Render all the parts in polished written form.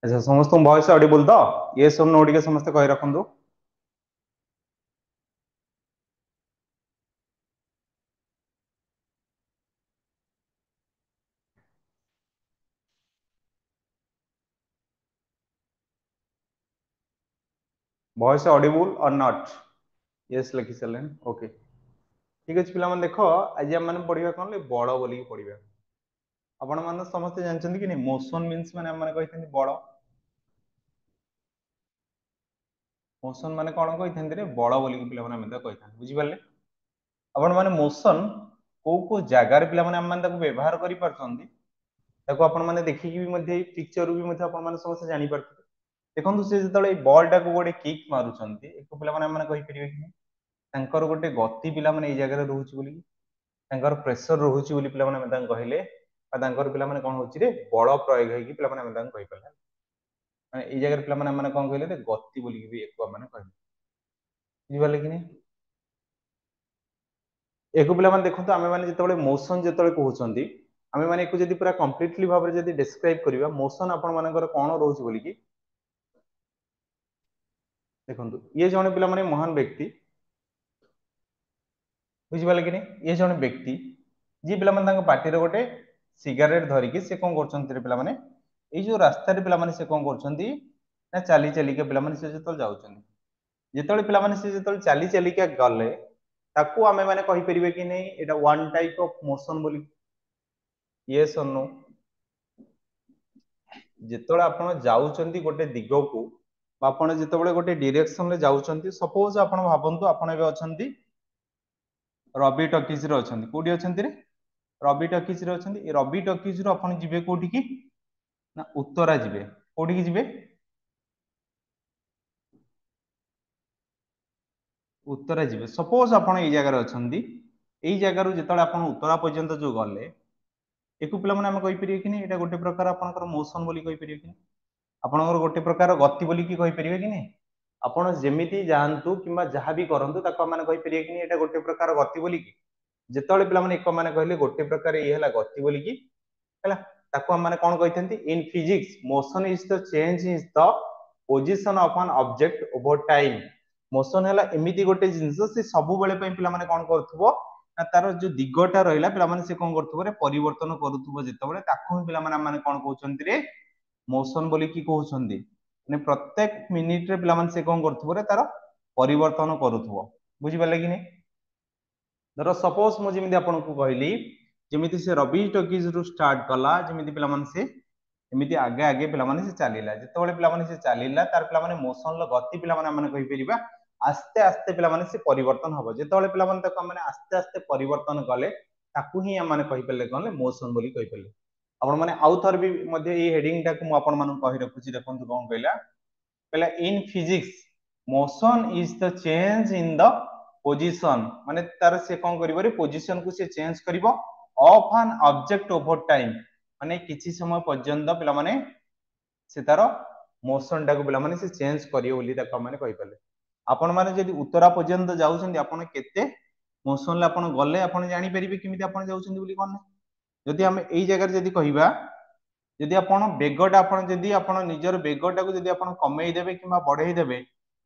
अच्छा समस्त voice Audible तो ये सब नो टिके समस्त कहि रखंदु। वॉइस ऑडिबल और नॉट यस लिखि सलेन ओके ठीक अछि पिला मन देखो आज हम माने पढिबा कोन ले बड़ बोली पढिबा आपण मन समस्त जानचंदी कि नहीं मोशन मींस माने हम माने कहिथंदी बड़ मोशन माने कोन कहिथंदी रे बड़ बोली पिला मन हम कहिथंदी बुझि पाले आपण माने मोशन को जागार पिला माने हम माने ताको व्यवहार करि परछंदी ताको आपण माने देखि कि मध्ये पिक्चर भी मध्ये आपण माने समस्त जानि परथि देखंतु से जतले बॉल टाको गोटे किक मारुचंती एक पिला माने हम माने कहि परिबे कि तांकर गोटे गति पिला माने ए जगह रहउची बोली तांकर प्रेशर रहउची बोली पिला माने तांग कहिले आ तांकर पिला माने कोन होची रे बल प्रयोग हेकी पिला माने तांग कहि परला माने ए जगह पिला माने माने कोन कहिले रे गति बोली भी एक माने कहिले बुझि पाले कि नहीं एको पिला माने देखंतु आमे माने जतले मोशन जतले कहउचंती आमे माने एको जदी पूरा कंप्लीटली भाबरे जदी डिस्क्राइब करिवा मोशन आपण मानकर कोन रहउची बोली कि देखंतु ये जने पिला माने महान व्यक्ति बुझि पाले कि नहीं ये जने व्यक्ति जे पिला माने तांग पार्टी रे गोटे सिगारेट धरिकी से कोन करचंती रे पिला माने ए जो रास्ता रे पिला माने से कोन करचंती ना चाली चाली के पिला माने से जतल जाउचंती जेतले पिला माने से जतले चाली चाली के गले ताकू आमे माने कहि परिबे कि नहीं एटा वन टाइप ऑफ मोशन बोली यस और नो जेतले आपण जाउचंती गोटे दिगो को आपण जेतबेले गोटे डायरेक्शन रे जाउचंती सपोज आपण भाबंतु आपण एबे अछंती रवि टॉकीज रे अछंती कोडी अछंती रे रवि टॉकीज रे अछंती ए रवि टॉकीज रो आपण जिबे कोठी की ना उत्तरा जिबे कोठी की जिबे उत्तरा जिबे सपोज आपण ए जगह रे अछंती एई जगह रु जेतले आपण उत्तरा पर्यंत जो गले एकु पिला माने हम कहि परिबे कि नहीं एटा गोटे प्रकार आपनकर मोशन बोली कहि परिबे कि आपनकर गोटे प्रकार गति बोली की कहि परिबे कि नहीं आपण जेमिति जानतु किबा जहां भी करंतु ताको माने कहि परिबे कि नहीं एटा गोटे प्रकार गति बोली की जेतले पिला माने एक माने कहले गोटे प्रकार ये हला गति बोली की हला ताको हम माने कोन कहिथंती in physics motion is the change is the position of an object over time motion हला एमिति गोटे जिंस से सब बेले पई पिला माने कोन करथुबो ना तार जो दिगटा रहिला पिला माने से कोन करथुबो रे परिवर्तन करूथुबो जेतबेले ताको पिला माने कोन कहउचंती रे मोशन बोली की कहउचंती ने प्रत्येक मिनिट रे पिला माने से कोन करथुबो रे तार परिवर्तन करूथुबो बुझि पाले कि नहीं धर सपोज मु जेमिति आपन को कहली जेमिति से रवि टॉकीज रु स्टार्ट कला जेमिति पिला माने से एमिति आगे आगे पिला माने से चलीला जेतबेले पिला माने से चलीला तार पिला माने मोशन ल गति पिला माने कहि परिबा आस्ते आस्ते पिला माने से परिवर्तन हबो जेतबेले पिला माने तक माने आस्ते आस्ते परिवर्तन कले ताकू ही हम माने कहि परले कोन मोशन बोली कहि परले आपण माने आउ थर भी मध्ये ए हेडिंग टा को आपण माने कहि रखुची देखंतु कोन कहला कहला in physics motion is the change in the position माने तार से कोन करिवो रे पोजीशन को से चेंज करिवो of an object over time माने किछि समय पर्यंत पिला माने से तार मोशन टा को पिला माने से चेंज करियो बोली ताको माने कहि परले आपण माने जदि उत्तरा पर्यंत जाउछन्ती आपण केते मोशन ले आपण गले आपण जानि परिबे किमिति आपण जाउछन्ती बोली कोन जदि हम एई जगह जदि कहिबा जदि आपण बेगटा आपण जदि आपण निजर बेगटा को जदि आपण कमेई देबे किबा बढ़ेई देबे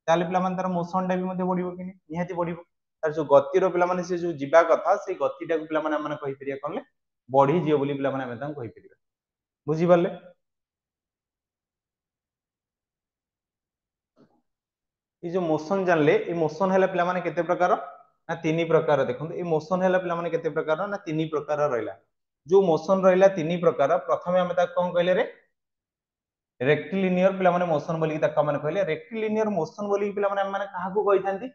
ताले पिला माने तार मोशन टा भी मध्ये बढ़िबो कि निहाती बढ़िबो तार जो गति रो पिला माने से जो जिबा कथा से गति टा को पिला माने माने कहि परिया कोन बढ़ी जियो बोली पिला माने तां कहि परिबा बुझि पाले ये जो मोशन जानले ये मोशन हैला पिला माने केते प्रकार ना तीन प्रकार देखंतु ये मोशन हैला पिला माने केते प्रकार ना तीन प्रकार रहला जो मोशन रहला तीन प्रकार प्रथमे हम ता कोन कहले रे रेक्टिलिनियर पिला माने मोशन बोली ताका माने कहले रेक्टिलिनियर मोशन बोली पिला माने काहा को कहिथांती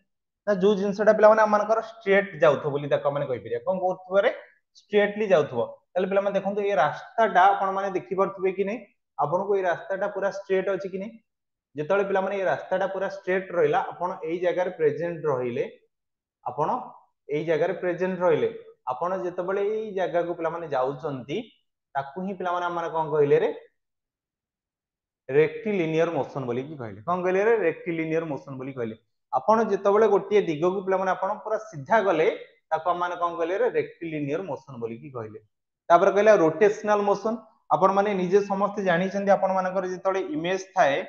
ना जो जिंसटा पिला माने मानकर स्ट्रेट जाउथो बोली ताका माने कहि परिया कोन करथुबे रे स्ट्रेटली जाउथो ताले पिला माने देखंतु ये रास्ताटा आपण माने देखि परथुबे कि नै आपण को ये रास्ताटा पूरा स्ट्रेट अछि कि नै जेतले पिला माने ये रास्ताटा पूरा स्ट्रेट रहिला आपण एई जगह रे प्रेजेंट रहिले आपण एई जगह रे प्रेजेंट रहिले आपण जेतबेले एई जगह को पिला माने जाउचंती ताकू ही पिला माने कोन कहिले रे रेक्टिलिनियर मोशन बोली की कहले कोन कहले रे रेक्टिलिनियर मोशन बोली कहले आपण जेतबेले गोटिए दिग को पिला माने आपण पूरा सीधा गले ताको माने कोन कहले रे रेक्टिलिनियर मोशन बोली की कहले तापर कहले रोटेशनल मोशन आपण माने निजे समस्त जानी छंदी आपण मानकर जेतले इमेज थाए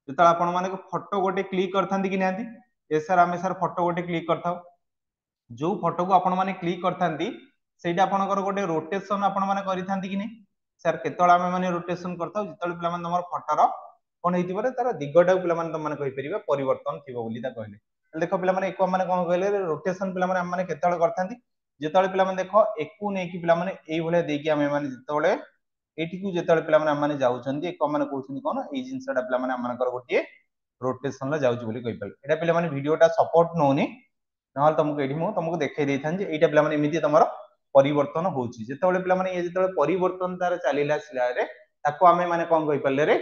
जेतले आपण माने फोटो गोटे क्लिक करथांती कि नांती ए सर आमे सर फोटो गोटे क्लिक करथाउ जो फोटो को आपण माने क्लिक करथांती सेटा आपनकर गोटे रोटेशन आपण माने करिथांती कि नै सर केतळे आमे माने रोटेशन करथाउ जेतळे पिला माने हमर फोटोर कोन हेतिबरे तार दिगटा पिला माने तम माने कहि परिबा परिवर्तन थिबो बोली ता कहले देखो पिला माने एको माने कोन कहले रोटेशन पिला माने हम माने केतळे करथांती जेतळे पिला माने देखो एकु नै कि पिला माने एई भले देकी आमे माने जेतळे एठी को जेतळे पिला माने हम माने जाउछंती एको माने कहउछंती कोन एई जिंसटा पिला माने हम मानकर गोटे रोटेशन ला जाउछ बोली कहि पाले एटा पिला माने वीडियोटा सपोर्ट नोनी नहल तुमको एठी मु तुमको देखाई देथान जे एटा पिला माने एमिति तमरो परिवर्तन होउची जेतळे पिला माने ए जेतळे परिवर्तन तार चालीला सिलारे ताको आमे माने कोन कहि पाले रे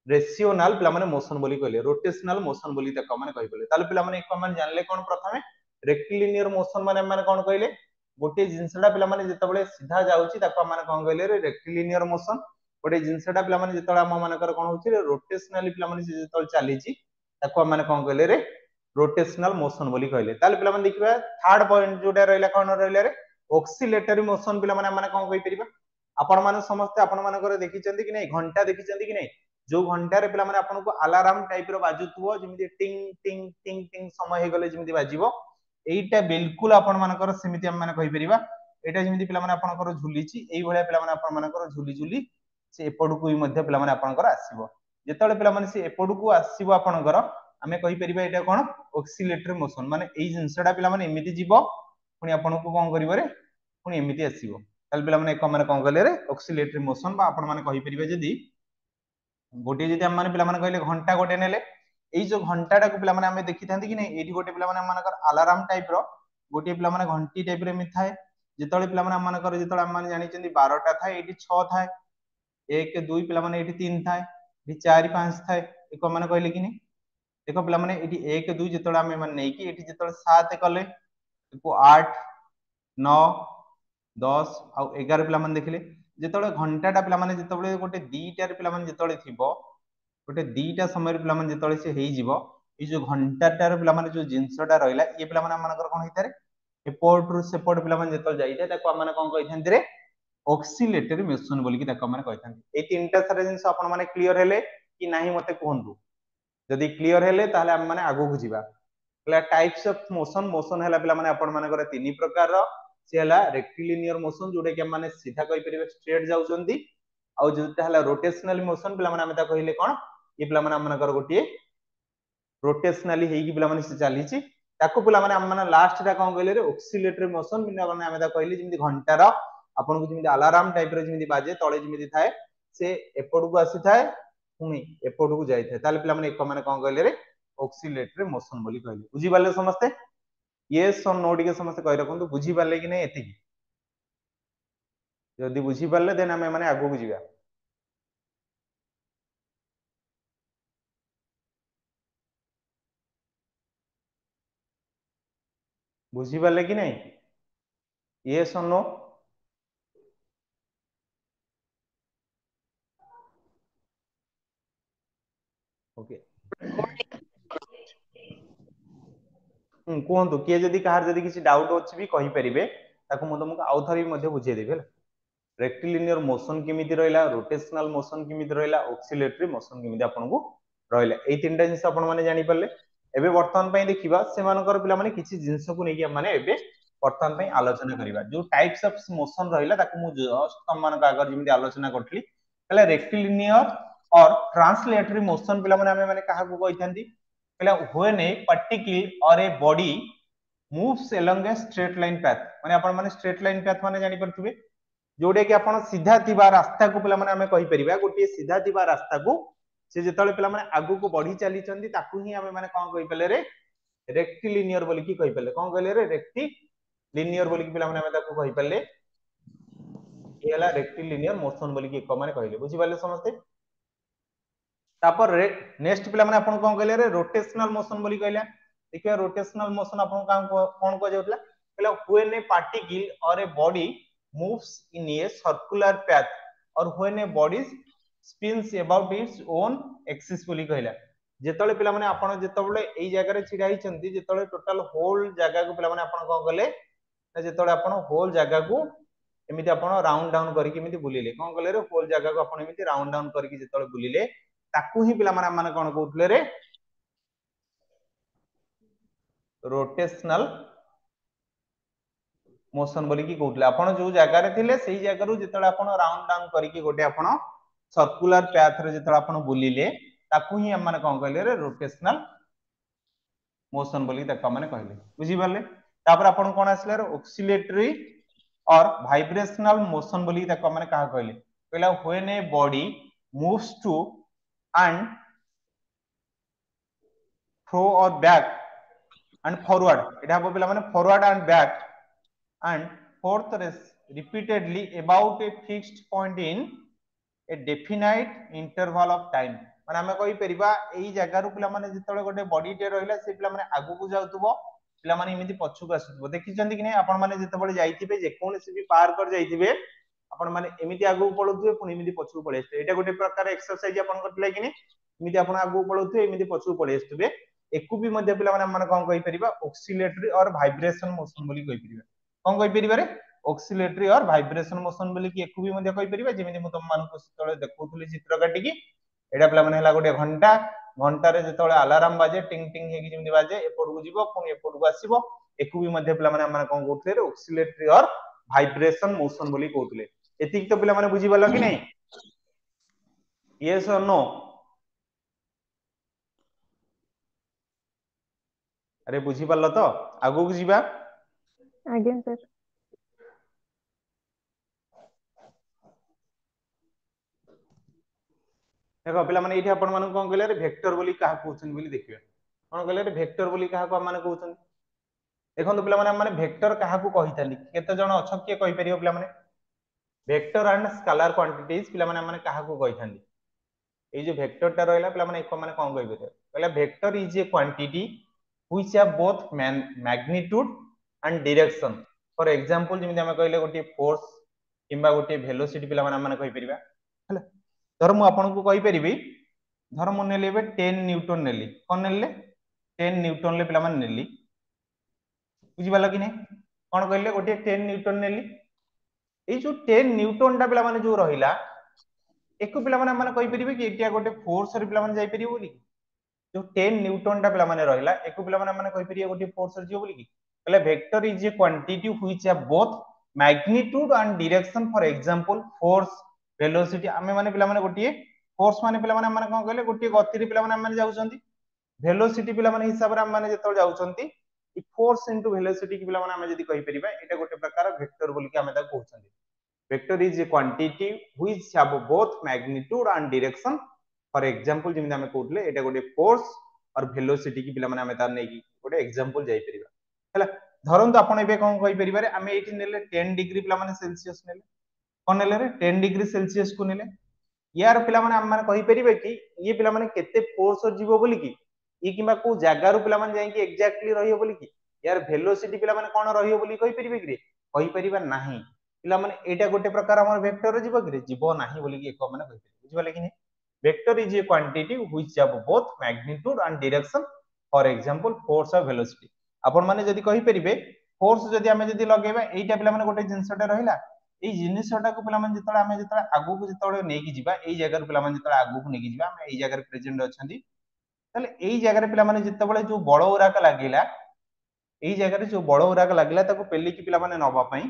रेशियोनाल पिला माने मोशन बोली कहले रोटेशनल मोशन बोली ताको माने कहि पाले ताले पिला माने एको माने जानले कोन प्रथमे रेक्टिलिनियर मोशन माने कोन कहले गोटे जिंसटा पिला माने जेतबळे सीधा जाउची ताको माने कोन कहले रे रेक्टिलिनियर मोशन गोटे जिंसटा पिला माने जेतळे हम मानकर कोन होची रे रोटेशनली पिला माने जेतळे चालीची ताको माने कोन कहले रे रोटेशनल मोशन बोली कहले ताले पिला माने देखिबा थर्ड पॉइंट जोटा रहला कोन रहला रे ऑक्सिलेटरी मोशन पिला माने कोन कहि परिबा आपण माने समस्त आपण मानकर देखि चंदी कि नै घंटा देखि चंदी कि नै जो घंटा रे पिला माने आपन को अलार्म टाइप रो बाजुथुवो जेमिति टिंग टिंग टिंग टिंग समय हे गले जेमिति बाजिवो एइटा बिल्कुल आपण मानकर समिति हम माने कहि परिबा एटा जेमिति पिला माने आपनकर झुलीची एई भलिया पिला माने आपण मानकर झुली झुली से एपडकु ही मध्य पिला माने आपनकर आसीबो जेतळे पिला माने से एपडकु आसीबो आपनकर आमे कहि परिबा एटा कोन ऑक्सिलेटरी मोशन माने एई जिंसटा पिला माने एमिति जीवो पुनी आपन को कोन करिवो रे पुनी एमिति आसीबो ताल पिला माने एक माने कोन कहले रे ऑक्सिलेटरी मोशन बा आपण माने कहि परिबा जदी गोटे जदी हम माने पिला माने कहले घंटा गोटे नेले एई जो घंटाटा को पिला माने हमें देखि थांती कि नै एठी गोटे पिला माने मानकर अलार्म टाइप रो गोटे पिला माने घंटी टाइप रे एमिति थाए जेतळे पिला माने मानकर जेतळे हम माने जानि चंदी 12टा थाए एठी 6 थाए 1 2 पिला माने एठी 3 थाए एठी 4 5 थाए एको माने कहले कि नै देखो पिला माने एठी 1 2 जेतळे हम माने नै कि एठी जेतळे 7 कले एको 8 9 10 आ 11 पिला माने देखिले जेतळे घंटाटा पिला माने जेतळे गोटे 2टा रे पिला माने जेतळे थिबो गोटे 2टा समय पिला माने जेतळे से हेई जीवो ए जो घंटाटार पिला माने जो जिंसटा रहइला ए पिला माने मानकर कोन हेतारे एपोर्ट रु सेपोर्ट पिला माने जेतळे जाइते ताको माने कोन कहिथांती रे ऑक्सिलेटरी मोशन बोली कि ताको माने कहिथांती ए तीनटा सारा जिंस आपण माने क्लियर हेले कि नाही मते कोहंतु जदी क्लियर हेले ताले हम माने आगो को जिबा हला टाइप्स ऑफ मोशन मोशन हला पिला माने आपण माने करे तीन प्रकार रो से हला रेक्टिलिनियर मोशन जोडे के माने सीधा कहि परिबे स्ट्रेट जाउचंदी आ जोटा हला रोटेशनल मोशन पिला माने हम ता कहिले कोन ये पिला माने मानकर गोटे रोटेशनली हेई कि पिला माने से चालीची ताको पिला माने हम माने लास्ट टा कोन कहले रे ऑक्सिलेटरी मोशन पिला माने हम ता कहले जेमिति घंटा रो आपन को जेमिति अलार्म टाइप रो जेमिति बाजे तळे जेमिति थाए से एपड को आसी थाए पुनी एपड को जाई थाए ताले पिला माने एक माने कोन कहले रे ऑक्सिलेटरी मोशन बोली कहले बुझी बाले समस्ते यस और नो टिके समस्ते कहि रखंतु बुझी बाले कि नै एति जदी बुझी बाले देन हम माने आगो को जिबा बुझी बाले कि नै यस और नो ओके कोहंतु किए जदी कहार जदी किछि डाउट अछि भी कहि परिबे ताको म तुमको आउ थरी मध्ये बुझे देबे रेक्टिलिनियर मोशन केमिति रहला रोटेशनल मोशन केमिति रहला ऑक्सिलेटरी मोशन केमिति आपन को रहला ए तीनटा जिंस आपन माने जानि परले एबे वर्तमान पई देखिबा सेमानकर पिला माने किछि जिंस को नेकी माने एबे वर्तमान पई आलोचना करिबा जो टाइप्स ऑफ मोशन रहला ताको मु जस्ट तमन का अगर जेमिति आलोचना करथली हला रेक्टिलिनियर और ट्रांसलेटरी मोशन पिला माने हमें माने काहा को कहिथांती हला व्हेन ए पार्टिकल और ए body moves along a straight line path माने आपन माने स्ट्रेट लाइन पाथ माने जानि परथुबे जोडे कि आपण सीधा थिबा रास्ता को पिला माने हमें कहि परिबा गोटे सीधा थिबा रास्ता को से जेतळे पिला माने आगु को बढ़ी चली चंदी ताकू ही हमें माने कोन कहि पले रे रेक्टिलिनियर बोली कि कहि पले कोन कहले रे रेक्टिलिनियर बोली कि पिला माने हमें ताकू कहि पले ये हला रेक्टिलिनियर मोशन बोली कि माने कहले बुझी पाले समझते तापर नेक्स्ट पिला माने आपण कोन कहले रे रोटेशनल मोशन बोली कहला देखिए रोटेशनल मोशन आपण कोन को जाउतला कहला व्हेन ए पार्टिकल और a body moves in a circular path or when a body spins about its own axis बोली कहला जेतळे पिला माने आपण जेतबळे एई जगह रे छिडा ही चंदी जेतळे टोटल होल जगह को पिला माने आपण कोन गले जेतळे आपण होल जगह को एमिति आपण राउंड डाउन करके एमिति बुलिले कोन कले रे होल जगह को आपण एमिति राउंड डाउन करके जेतले बुलिले ताकू ही पिला माने कोन कहउतले रे रोटेशनल मोशन बोली की कहउतले आपण जो जगह रे थिले सेही जगह रु जेतले आपण राउंड डाउन करके गोटे आपण सर्कुलर पाथ रे जेतले आपण बुलिले ताकू ही हम माने कोन कहले रे रोटेशनल मोशन बोली ताका माने कहले बुझी पाले तापर आपण कोन आसले रे ऑक्सिलेटरी और वाइब्रेशनल मोशन बोली ताका माने कहा कहले कहला when a body moves to and fro और बैक एंड फॉरवर्ड एटा हो पिला माने forward and back and forth repeatedly about a fixed point in a definite interval of time माने हमें कहि परिबा एई जगह रु पिला माने जितले गोटे बॉडी टे रहिला से पिला माने आगु को जाउतबो पिला माने इमिति पछु को आसुतबो देखि चंदी कि नै आपण माने जितबळे जाइतिबे जे कोनसी भी पार कर जाइतिबे आपण माने इमिति आगु पळुतबे पुनी इमिति पछु पळे आस्ते एटा गोटे प्रकार एक्सरसाइज आपण करतले कि नै इमिति आपण आगु पळुतबे इमिति पछु पळे आस्तबे एकु भी मध्य पिला माने कोन कहि परिबा ऑक्सिलेटरी और वाइब्रेशन मोशन बोली कहि परिबा कोन कहि परिबा रे ऑक्सिलेटरी और वाइब्रेशन मोशन बोली कि एकु भी मध्य कहि परिबा जेमिति म तुम मानको तळे देखौतली चित्र काटी की एटा पिला माने हला गोटे घंटा घंटा रे जेतळे अलार्म बाजे टिंग टिंग हेगी जेमिति बाजे एपड़ को जीवो पुनी एपड़ को आसीबो एकु भी मध्य पिला माने कोन कहउतले रे ऑक्सिलेटरी और वाइब्रेशन मोशन बोली कहउतले एतिक तो पिला माने बुझी बलो कि नै यस और नो अरे बुझी पारलो तो आगु को जीवा आज्ञा सर देखो पिला माने इठी आपण माने कोन कहले रे वेक्टर बोली काहा कहउछन बोली देखिबे कोन कहले रे वेक्टर बोली काहा को माने कहउछन देखो पिला माने वेक्टर काहा को कहितानी केते जण अछ के कहि परियो पिला माने वेक्टर एंड स्केलर क्वांटिटीज पिला माने काहा को कहितानी ए जो वेक्टर टा रहला पिला माने कोन कहि परियो कहला vector is a quantity which have both magnitude and direction for example जेमि हम कहले गोटे फोर्स किबा गोटे वेलोसिटी पिला माने कहि परिबा हला धर मु आपन को कहि परिबी धर मु नेले 10 न्यूटन नेली कोन नेले 10 न्यूटन ले पिला माने नेली बुझी बाला कि नै कोन कहले गोटे 10 न्यूटन नेली ए जो 10 न्यूटन टा पिला माने जो रहिला एको पिला माने कहि परिबे कि एटिया गोटे फोर्स रे पिला माने जाई परिबो बोली जो 10 न्यूटन टा पिला माने रहिला एको पिला माने कहि परिबे गोटे फोर्स रे जियो बोली कि कहले vector is a quantity which have both magnitude and direction for example force velocity आमे माने पिला माने गोटे फोर्स माने पिला माने कोन कहले गोटे गति रे पिला माने जाउछंती वेलोसिटी पिला माने हिसाब रे माने जेतल जाउछंती इ फोर्स इनटू वेलोसिटी की पिला माने हम जदी कहि परिबा एटा गोटे प्रकार वेक्टर बोली कि हमें ता कहउछंती vector is a quantity which have both magnitude and direction for example जेमि हम कहउतले एटा गोटे फोर्स और वेलोसिटी की पिला माने हमें ता नै की गोटे एग्जांपल जाई परिबा हला धरंतु आपण एबे कोन कहि परिबा रे हमें एठी नेले 10 डिग्री पिला माने सेल्सियस नेले कोन नेले रे 10 डिग्री सेल्सियस को नेले यार पिला माने हम माने कहि परिबे कि ये पिला माने केते फोर्स जीवो बोली कि ये किबा को जागा रु पिला माने जाई कि एग्जैक्टली रहियो बोली कि यार वेलोसिटी पिला माने कोन रहियो बोली कहि परिबे कि रे कहि परिबा नाही पिला माने एटा गोटे प्रकार हमर वेक्टर जीवो कि रे जीवो नाही बोली कि एक माने कहि परिबे बुझिबाले कि नै vector is a quantity which have both magnitude and direction for example force और वेलोसिटी आपण माने जदी कहि परिबे फोर्स जदी हमें जदी लगेबा एटा पिला माने गोटे जिंसटा रहिला ए जिनिसटा को पिला माने जतले हमें जतले आगु को जतले नै कि जिबा ए जगह रे पिला माने जतले आगु को नै कि जिबा हमें ए जगह रे प्रेजेंट अछंती तले ए जगह रे पिला माने जतबेले जो बड़ उराक लागिला ए जगह रे जो बड़ उराक लागिला ताको पेली की पिला माने नबा पई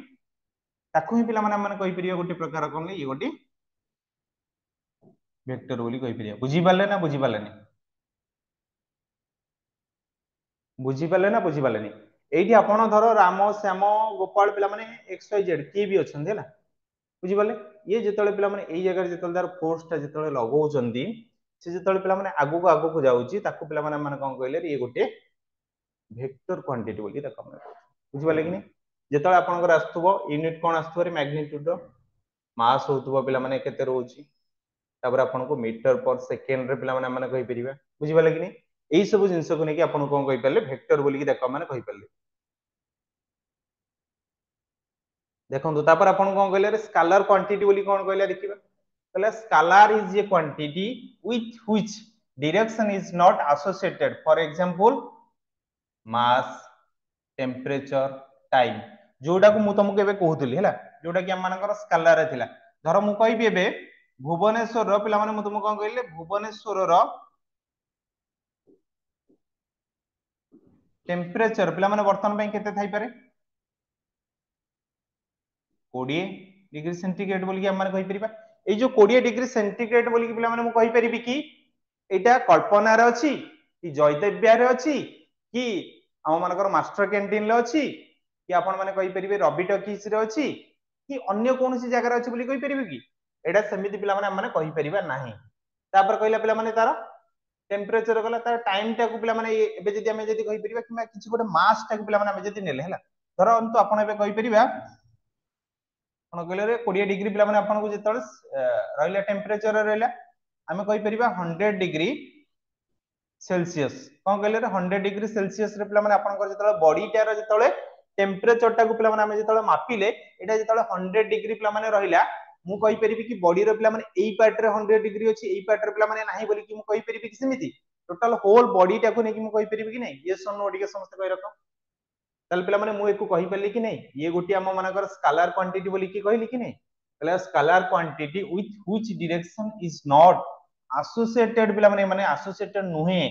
ताको ही पिला माने कहि परियो गोटे प्रकार कोन ये गोटे वेक्टर बोली कहि परियो बुझी पाले ना बुझी पाले नै बुझी पाले ना बुझी पाले नै एठी आपण धरो राम श्याम गोपाल पिला माने एक्स वाई जेड के भी अछंती हैला बुझी पाले ये जेतले पिला माने एई जगह जेतले दार फोर्स ता जेतले लगौचंती से जेतले पिला माने आगु को जाउची ताको पिला माने कोन कहले ये गोटे वेक्टर क्वांटिटी बोली ताको हम बुझी पाले कि नै जेतले आपनकर आस्तबो यूनिट कोन आस्तबो रे मैग्नीट्यूड मास होतबो पिला माने केते रहउची तापर आपन को मीटर पर सेकंड रे पिला माने कहि परिबा बुझी पाले कि नै एई सब जिंस को नै कि आपन कोन कहि परले वेक्टर बोली कि ताको माने कहि परले देखो तापर आपन कोन कहले रे स्केलर क्वांटिटी बोली कोन कहले देखिबा कहले scalar is a quantity with which direction is not associated for example mass temperature time जोडा को मु तुमको एबे कहउतली हैला जोटा कि आम मानकर स्केलार रे थिला धर मु कहबी एबे भुवनेश्वर रो पिला माने मु तुम कोन कहले भुवनेश्वर रो टेम्परेचर पिला माने वर्तमान पई केते थाई पारे 20 डिग्री सेंटीग्रेड बोली कि हम माने कहि परिबा ए जो 20 डिग्री सेंटीग्रेड बोली कि पिला माने मु कहि परिबी कि एटा कल्पना रे अछि कि जयदेव्या रे अछि कि हम मानकर मास्टर कैंटीन रे अछि कि आपण माने कहि परिबे रवि टॉकीज रे अछि कि अन्य कोनसी जगह रे अछि बोली कहि परिबे कि एटा समिति पिला माने हम माने कहि परिबा नाही तापर कहला पिला माने तार टेम्परेचर गला तार टाइम टा को पिला माने एबे जदी हम जदी कहि परिबा कि किछि गोटे मास टा को पिला माने हम जदी नेले हला धर अंतु आपण एबे कहि परिबा आपण कहले रे 20 डिग्री पिला माने आपण को जेतळे रहला टेम्परेचर रहला आमे कहि परिबा 100 डिग्री सेल्सियस कोन कहले रे 100 डिग्री सेल्सियस रे पिला माने आपण को जेतळे बॉडी टा रे जेतळे टेम्परेचर टा को पिला माने हम जेतळे मापिले एटा जेतळे 100 डिग्री पिला माने रहिला मु कहि परिबी कि बॉडी रो पिला माने एई पार्ट रे 100 डिग्री अछि एई पार्ट रे पिला माने नाही बोली कि मु कहि परिबी कि समिति टोटल होल बॉडी टा को नै कि मु कहि परिबी कि नै यस और नो टिके समस्त कहि रखो ताल पिला माने मु एको कहि परली कि नै ये गोटी हम मानकर स्केलर क्वांटिटी बोली कि कहली कि नै कहले scalar quantity with which direction is not associated पिला माने एसोसिएटेड नुहे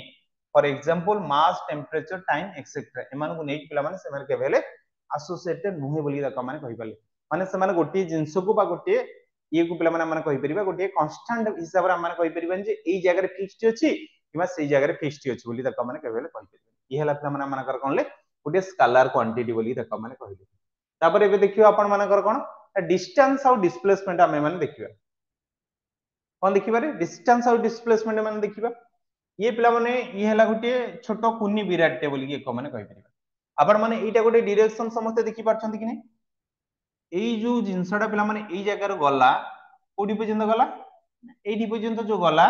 for example mass temperature time etcetera एमान को नै पिला माने से माने केबेले एसोसिएटेड नुहे बोली रक माने कहि परले माने से माने गोटी जिंस को बा गोटी ये को पिला माने कहि परिबा गोटी कांस्टेंट हिसाब रे माने कहि परिबा जे एई जगह रे फिक्स्ड अछि किबा सेई जगह रे फिक्स्ड अछि बोली रक माने केबेले कहि परिबा ई हला पिला माने मानकर कोनले गोटे स्केलर क्वांटिटी बोली रक माने कहले तापर एबे देखियो आपण मानकर कोन डिस्टेंस और डिस्प्लेसमेंट आमे माने देखिबा कोन देखिबा रे डिस्टेंस और डिस्प्लेसमेंट माने देखिबा ये पिला माने ये हला गोटे छोटो कुनी विराट टे बोली एक माने कहि परिबा आपण माने एटा गोटे डायरेक्शन समस्त देखि पारछन कि नै एई जो जिंसडा पिला माने एई जगह रे गला कोडी पर्यंत गला एडी पर्यंत जो गला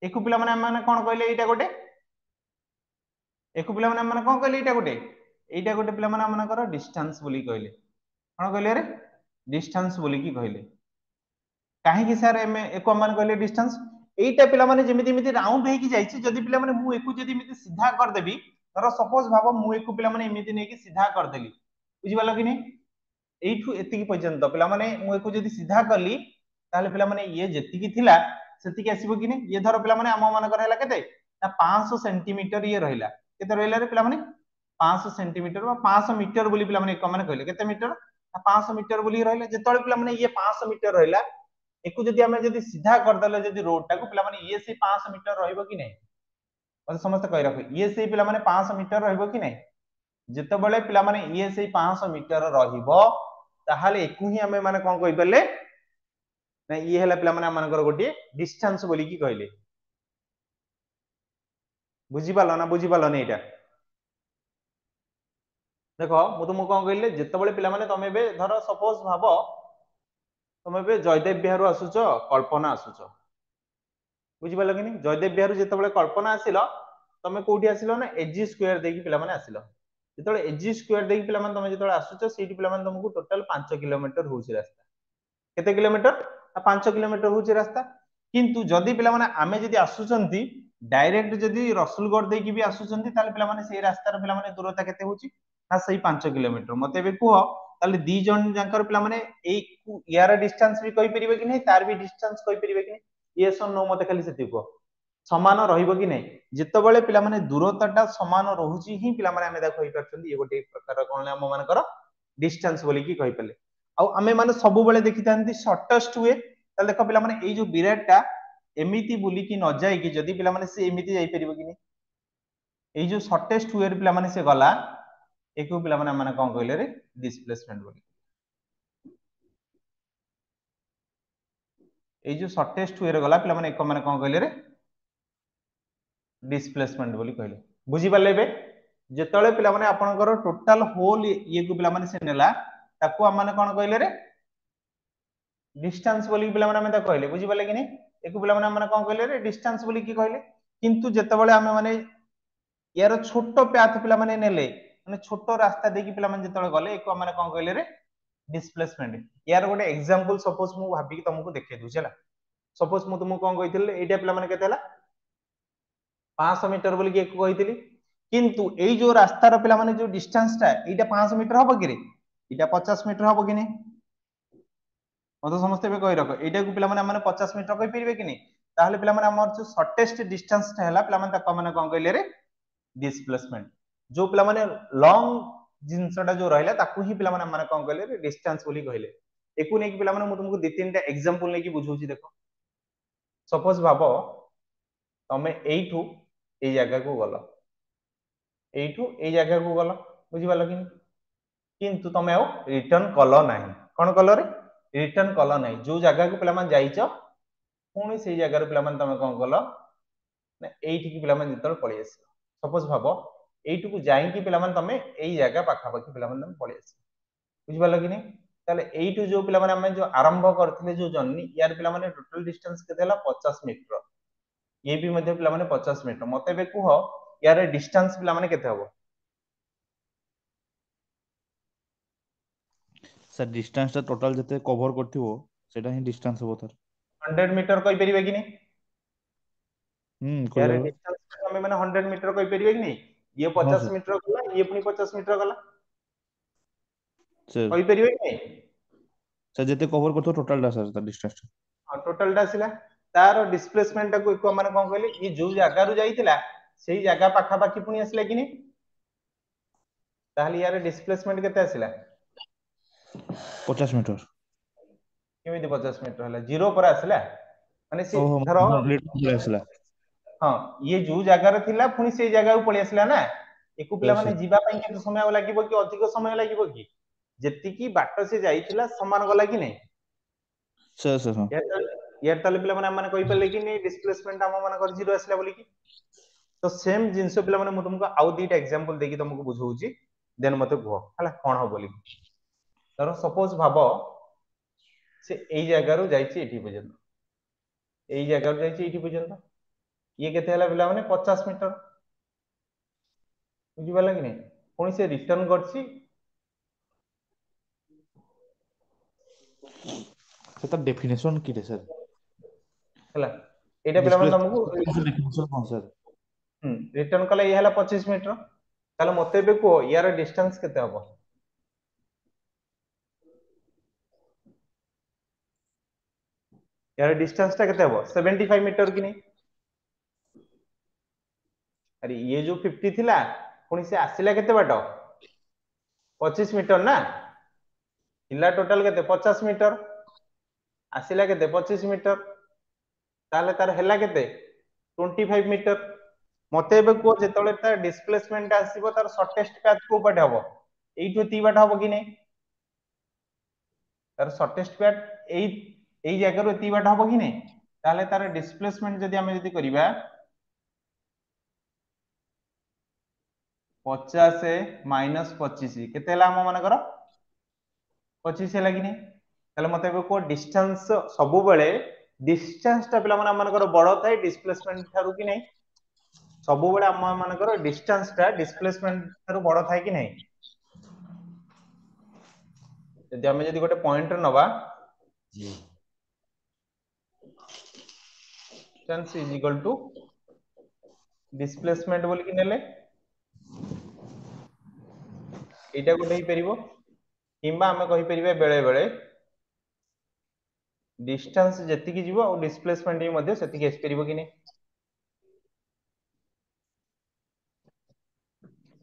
एको पिला माने कोन कहले एटा गोटे एको पिला माने कोन कहले एटा गोटे पिला माने मानकर डिस्टेंस बोली कहले कोन कहले रे डिस्टेंस बोली कि कहले काहे कि सर एमे एको मान कहले डिस्टेंस एटा पिला माने जेमिति मिति राउंड हे कि जाईछि जदी पिला माने मु एको जदी मिति सीधा कर देबी तर सपोज भाबो मु एको पिला माने एमिति नै कि सीधा कर देली बुझि बाला कि नै एठु एतिकी पर्यंत पिला माने मु एको जदी सीधा करली ताले पिला माने ये जेतिकी थिला सेतिकी आसीबो कि नै ये धर पिला माने हम मानकर हैला केते ना 500 सेंटीमीटर ये रहिला केते रहिला रे पिला माने 500 सेंटीमीटर बा 500 मीटर बोली पिला माने एक माने कहले केते मीटर 500 मीटर बोली रहिला जेतळे पिला माने ये 500 मीटर रहिला एको जदी हमें जदी सीधा कर देले जदी रोड टा को पिला माने ये से 500 मीटर रहइबो कि नै मते समस्त कहि रखो ये से पिला माने 500 मीटर रहइबो कि नै जेतबेले पिला माने ये से 500 मीटर रहिबो ताहाले एकु ही हमें माने कोन कहि परले ना ये हला पिला माने मानकर गोटी डिस्टेंस बोली कि कहले बुझि पालो ना बुझि पालो नै एटा देखो मु तुम कोन कहले जेतबेले पिला माने तमे बे धर सपोज भाबो तमे बे जयदेव बिहार आसुचो कल्पना आसुचो बुझि पालो कि नै जयदेव बिहार जेतबेले कल्पना आसिलो तमे कोठी आसिलो ना एजी स्क्वायर देकी पिला माने आसिलो जेतबेले एजी स्क्वायर देकी पिला माने तमे जेतबेले आसुचो सेठी पिला माने तुमको टोटल 5 किलोमीटर होउची रास्ता केते किलोमीटर 5 किलोमीटर होउची रास्ता किंतु जदी पिला माने आमे जदी आसुचंती डायरेक्ट जदी रसुलगढ़ देकी भी आसुचंती ताले पिला माने सेही रास्ता रे पिला माने दूरता केते होउची ना सही 5 किलोमीटर मते बे कुहो ताले दी जन जाकर पिला माने एई यार डिस्टेंस भी कहि परिबे कि नै तार भी डिस्टेंस कहि परिबे कि नै यस और नो मते खाली सेति को समान रहिबो कि नै जेतबेले पिला माने दूरताटा समान रहुची ही पिला माने आमे दा कहि परछंती ये गोटे प्रकार कोन हम मानकर डिस्टेंस बोली कि कहि परले आ आमे माने सब बेले देखितांती शॉर्टेस्ट वे ताले देख पिला माने एई जो विराटटा एमिति बुली कि न जाय कि जदी पिला माने से एमिति जाई परिबो कि नै एई जो शॉर्टेस्ट वे रे पिला माने से गला एको पिला माने कोन कहले रे डिस्प्लेसमेंट बोली एई जो शॉर्टेस्ट वे रे गला पिला माने एको माने कोन कहले रे डिस्प्लेसमेंट बोली कहले बुझी पाले बे जेतळे पिला माने आपनकर टोटल होल ये को पिला माने से नेला ताको हम माने कोन कहले रे डिस्टेंस बोली पिला माने हम ता कहले बुझी पाले कि नै एको पिला माने कोन कहले रे डिस्टेंस बोली कि कहले किंतु जेतबेले हम माने यार छोटो पाथ पिला माने नेले माने छोटो रास्ता देकी पिला माने जेतळे गले एको माने कोन कहले रे डिस्प्लेसमेंट यार गोटे एग्जांपल सपोज मु भाबी कि तुमको देखे दूछ हला सपोज मु तुमको कोन कहिथिले एटा पिला माने केते हला 500 मीटर बोली कि कहिथिली किंतु एई जो रास्ता रो पिला माने जो डिस्टेंस ता एटा 500 मीटर हबो कि रे इटा 50 मीटर हम कि नहीं मतलब समस्ते कही रख यहाँ को पे 50 मीटर कही पारे कि नहीं ताहले पे जो शॉर्टेस्ट डिस्टेंस है पे कौन कहले डिस्प्लेसमेंट जो पे लॉन्ग जिनसटा जो रहा ही पे कौन कहले डिस्टेंस बोली कहले एकु नहीं पे तुमको दी तीन एग्जांपल नहीं बुझाऊँ देख सपोज भाव तमे एठू ए जगह को गल एठू ए जगह को गल बुझिपाल कि किंतु तमे आओ रिटर्न कल ना कौन कल रिटर्न कल ना जो जगह को पे जाइच पुणी से जगह पे तुम कौन कल ना एठिकी पे जो पलि आस सपोज भाव एठू को जाइकी पे तुम यही जगह पाखापाखि पे तुम पलि आस बुझिपाल कि नहीं ताले एठू जो पे जो आरंभ करते जो जर्नी यार पे टोटल डिस्टेंस के 50 मीटर ये भी पे 50 मीटर मत कह यार डिस्टेंस पे केते हम सर डिस्टेंस टा टोटल जते कवर करथिवो सेटा ही डिस्टेंस हो तार 100 मीटर कहि परिबे कि नहीं यार कहले डिस्टेंस हमें माने 100 मीटर कहि परिबे कि नहीं ये हां 50 सर मीटर गला ये पुनी 50 मीटर गला सर कहि परिबे कि नहीं सर जते कवर करथो टोटल टा सर डिस्टेंस हां टोटल टा आसिला तार डिस्प्लेसमेंट टा को माने कोन कहले ये जो जगह रु जाइतिला सेही जगह पाखा पाखी पुनी आसिला कि नहीं ताहले यार डिस्प्लेसमेंट केते आसिला 50 मीटर केमिति 50 मीटर हला जीरो पर आसिला माने से ओहो धरो लीटर आसला हाँ ये जो जगह थिला पुनी से जगह को पळि आसिला ना एकु पिला सर माने सर जीवा पई केते समय लागिबो कि अधिक समय लागिबो कि जेतिकी बाट से जाइतिला समान गला कि नहीं सर सर हां यार ताले पिला माने कहि परले कि नहीं डिस्प्लेसमेंट हम माने कर जीरो आसिला बोली कि तो सेम जिंस पिला माने मु तुमको आउ दीटा एग्जांपल देकी तुमको बुझाऊची देन मते कहो हला कोन हो बोली धरो सपोज भाबो से एई जगह रु जाइची एठी पर्यंत एई जगह रु जाइची एठी पर्यंत ये केते हला पिला माने 50 मीटर बुझिपाला कि नहीं पुणी से रिटर्न करछि सेटा डेफिनेशन की रे सर हला एटा पिला माने तुमको डेफिनेशन कौन सर रिटर्न कले ये हला 25 मीटर ताले मते बे को यार डिस्टेंस केते हबो यार डिस्टेंस टा केते हबो 75 मीटर कि नहीं अरे ये जो 50 थिला पुणी से आसिला केते बाट 25 मीटर ना थिला टोटल केते 50 मीटर आसिला केते 25 मीटर ताले तार हेला केते 25 मीटर मते बे को जेतले तार डिस्प्लेसमेंट आसीबो तार शॉर्टेस्ट पाथ को पटे हबो एइठो ती बाट हबो कि नहीं तार शॉर्टेस्ट पाथ एई जगह रो ती बाट हबो कि नहीं ताले तार डिस्प्लेसमेंट जदी हमें जदी करिबा 50 माइनस 25 केते हला हम माने करो 25 है कि नहीं ताले मते को डिस्टेंस सब बेले डिस्टेंस टा पिला माने मानकर बड़ थाए डिस्प्लेसमेंट थारु कि नहीं सब बेले हम मानकर डिस्टेंस टा डिस्प्लेसमेंट थारु बड़ थाए कि नहीं यदि हमें यदि गोटे पॉइंट नबा distance is equal to displacement बोल कि नेले एटा गोटे ही परिबो किंबा हमें कहि परिबे बेले बेले डिस्टेंस जेतिकी जीवो और डिस्प्लेसमेंट भी मध्ये सेतिकी एस परिबो कि नहीं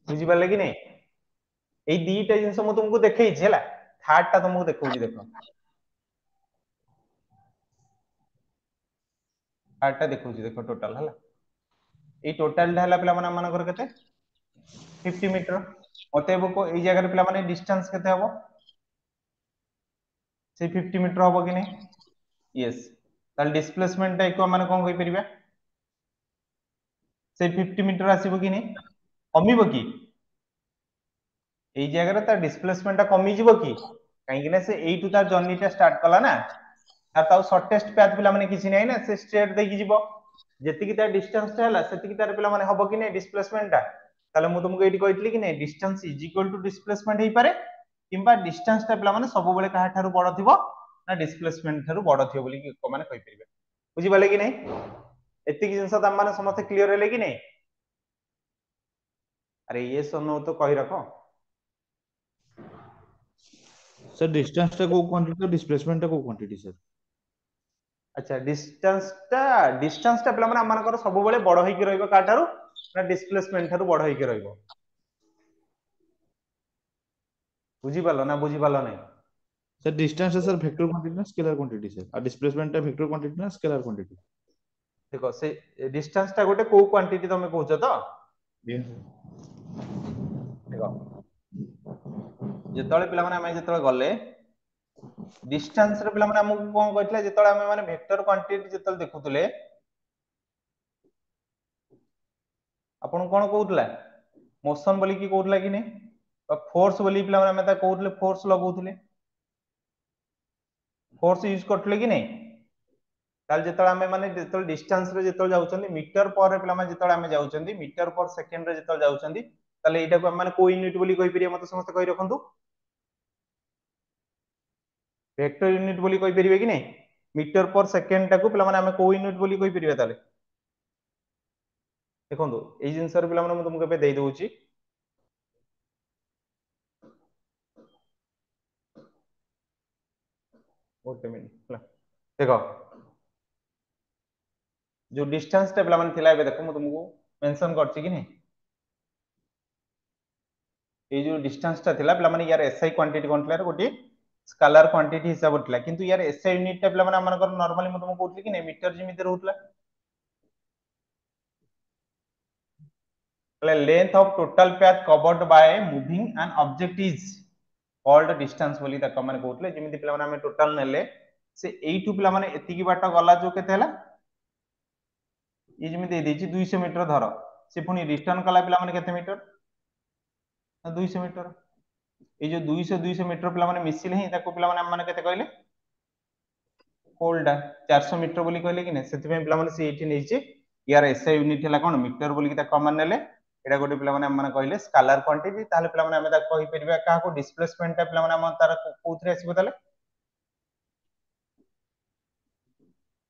बुझी पाले कि नहीं ए दीटा जिंस मु तुमको देखै छी हला थर्ड टा तुमको देखौ छी देखो थर्ड टा देखौ छी देखो टोटल हला ए टोटल हला पिला माने मानकर केते 50 मीटर मते को ए जगह पिला माने डिस्टेंस केते हबो से 50 मीटर हबो कि नहीं यस ताल डिस्प्लेसमेंट टा को माने कोन कहि परिबा से 50 मीटर आसीबो कि नहीं कमिबो कि ए जगह ता डिस्प्लेसमेंट टा कमी जिवो कि काहे कि से एई टू ता जर्नी टा स्टार्ट कला ना तार ताऊ शॉर्टेस्ट पाथ पिला माने किछि नै ना से स्ट्रेट देकी जिवो जेतिकी ता डिस्टेंस टा हला सेतिकी तार पिला माने हबो कि नहीं डिस्प्लेसमेंट टा ताले मु तुमको एठी कहितली कि नहीं distance is equal to displacement हेई पारे किंबा डिस्टेंस टा पिला माने सब बेले काहा थारु बड़ थिबो ना डिस्प्लेसमेंट थारु बड़ थिबो बोली कि माने कहि परिबे बुझी पाले कि नहीं एतिकी जिंस त माने समस्त क्लियर हेले कि नहीं अरे ये सो नो तो कहि रखो सर डिस्टेंस टा को क्वांटिटी डिस्प्लेसमेंट टा को क्वांटिटी सर अच्छा डिस्टेंस टा पिला माने हमनकर सब बेले बड़ होई रहइबो काठारू ना डिस्प्लेसमेंट थारू बड़ होई रहइबो बुझी पालो ना बुझी पालो नहीं sir distance sir vector quantity ना स्केलर क्वांटिटी सर और डिस्प्लेसमेंट टा वेक्टर क्वांटिटी ना स्केलर क्वांटिटी देखो से डिस्टेंस टा गोटे को क्वांटिटी तमे कहउछ तो यस देखो जेतळे पिला माने हम जेतळे गले डिस्टेंस रे पिला माने हमकु कोन कहथिले जेतळे हम माने वेक्टर क्वांटिटी जेतळे देखुतले आपण कोन कहउतला मोशन बोली की कहउतला कि नहीं फोर्स बोली पिला माने हम ता कहउतले फोर्स लगाउतले फोर्स यूज करथले कि नहीं ताल जेतळे हम माने जेतळे डिस्टेंस रे जेतळे जाउचंदी मीटर पर पिला माने जेतळे हम जाउचंदी मीटर पर सेकंड रे जेतळे जाउचंदी ताले एटा को हम माने को यूनिट बोली कहि परिया मते समस्त कहि रखंतु वेक्टर यूनिट बोली कहि परिबे कि नहीं मीटर पर सेकंड टाको पिला माने हम को यूनिट बोली कहि परिबे ताले देखंतु एई जिंस रे पिला माने म तुमको पे देई दउची गोटे मिनिट हला देखो जो डिस्टेंस टा पिला माने थिला एबे देखो म तुमको मेंशन करछि कि नहीं ये जो डिस्टेंस टा थिला पिला माने यार एसआई क्वांटिटी कोन थिला गोटे स्केलर क्वांटिटी हिसाब थिला किंतु यार एसआई यूनिट टा पिला माने हमनकर नॉर्मली म तुमको कहउतली कि नहीं मीटर जिमिति रहउतला length of total path covered by moving an object is called distance बोली तक माने कहउतले जिमिति पिला माने हम टोटल नेले से एइटु पिला माने एतिकी बाट गला जो केते हला ये जिमिति देछि 200 मीटर धर से पुनी रिटर्न कला पिला माने केते मीटर 200 मीटर ये जो 200 मीटर पिला माने मिसिले ही ताको पिला माने हम माने केते कहले होल्डा 400 मीटर बोली कहले कि ने सेति पे पिला माने से एठी नेछि यार एसआई यूनिट हला कोन मीटर बोली कि ता कॉमन नेले एटा गोटे पिला माने हम माने कहले स्केलर क्वांटिटी ताले पिला माने हम ता कहि परिबा का को डिस्प्लेसमेंट ता पिला माने हम तार कोथरे आसीबो ताले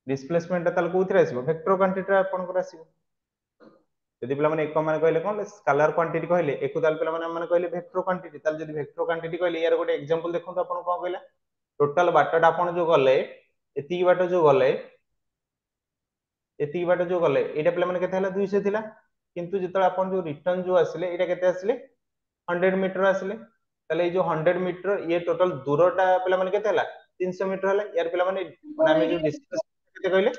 डिस्प्लेसमेंट ताले कोथरे आसीबो वेक्टर क्वांटिटी आपन को आसीबो यदि पिला माने एक माने कहले कोन स्केलर क्वांटिटी कहले एको ताल पिला माने माने कहले वेक्टर क्वांटिटी ताल जदि वेक्टर क्वांटिटी कहले यार गोटे एग्जांपल देखो तो आपन को कहला टोटल बाटटा आपन जो गले एती बाट जो गले एती बाट जो गले एटा पिला माने केते हला 200 थिला किंतु जेतळे आपन जो रिटर्न जो आसीले एटा केते आसीले 100 मीटर आसीले ताले जो 100 मीटर ये टोटल दूरटा पिला माने केते हला 300 मीटर हला यार पिला माने हमें जो डिस्कस केते कहले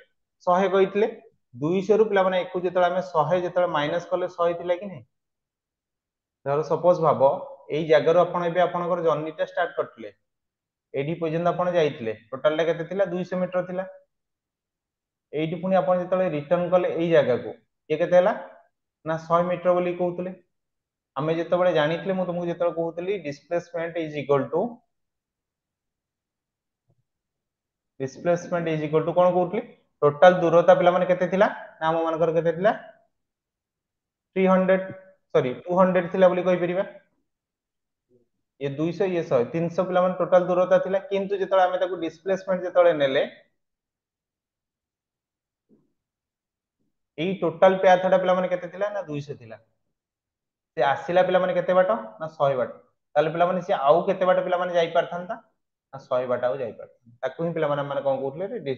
100 कहितले 200 रु पिला माने एको जेतळे हमें 100 जेतळे माइनस करले 100 थिला कि नहीं धर सपोज भाबो एई जगह रो आपण एबे आपनकर जर्नीटा स्टार्ट करथले एडी पर्यंत आपण जाइतले टोटल टा केते थिला 200 मीटर थिला एडी पुनी आपण जेतळे रिटर्न कले एई जगह को ये केते हला ना 100 मीटर बोली कहउतले हमें जेतबळे जानितले मु तुमको जेतबळे कहउतली डिस्प्लेसमेंट इज इक्वल टू कोन कहउतली टोटल दूरता पिला माने केते थिला ना हम मानकर केते थिला 300 सॉरी 200 थिला बोली कहि परिबा ये 200 ये 100 300 पिला माने टोटल दूरता थिला किंतु जेतबळे हमें ताको डिस्प्लेसमेंट जेतबळे नेले एई टोटल पाथटा पिला माने केते थिला ना 200 थिला से आसिला पिला माने केते बाट ना 100 बाट ताले पिला माने से आउ केते बाट पिला माने जाई परथांता ना 100 बाट आउ जाई परथांता ताकू ही पिला माने कोन कहउतले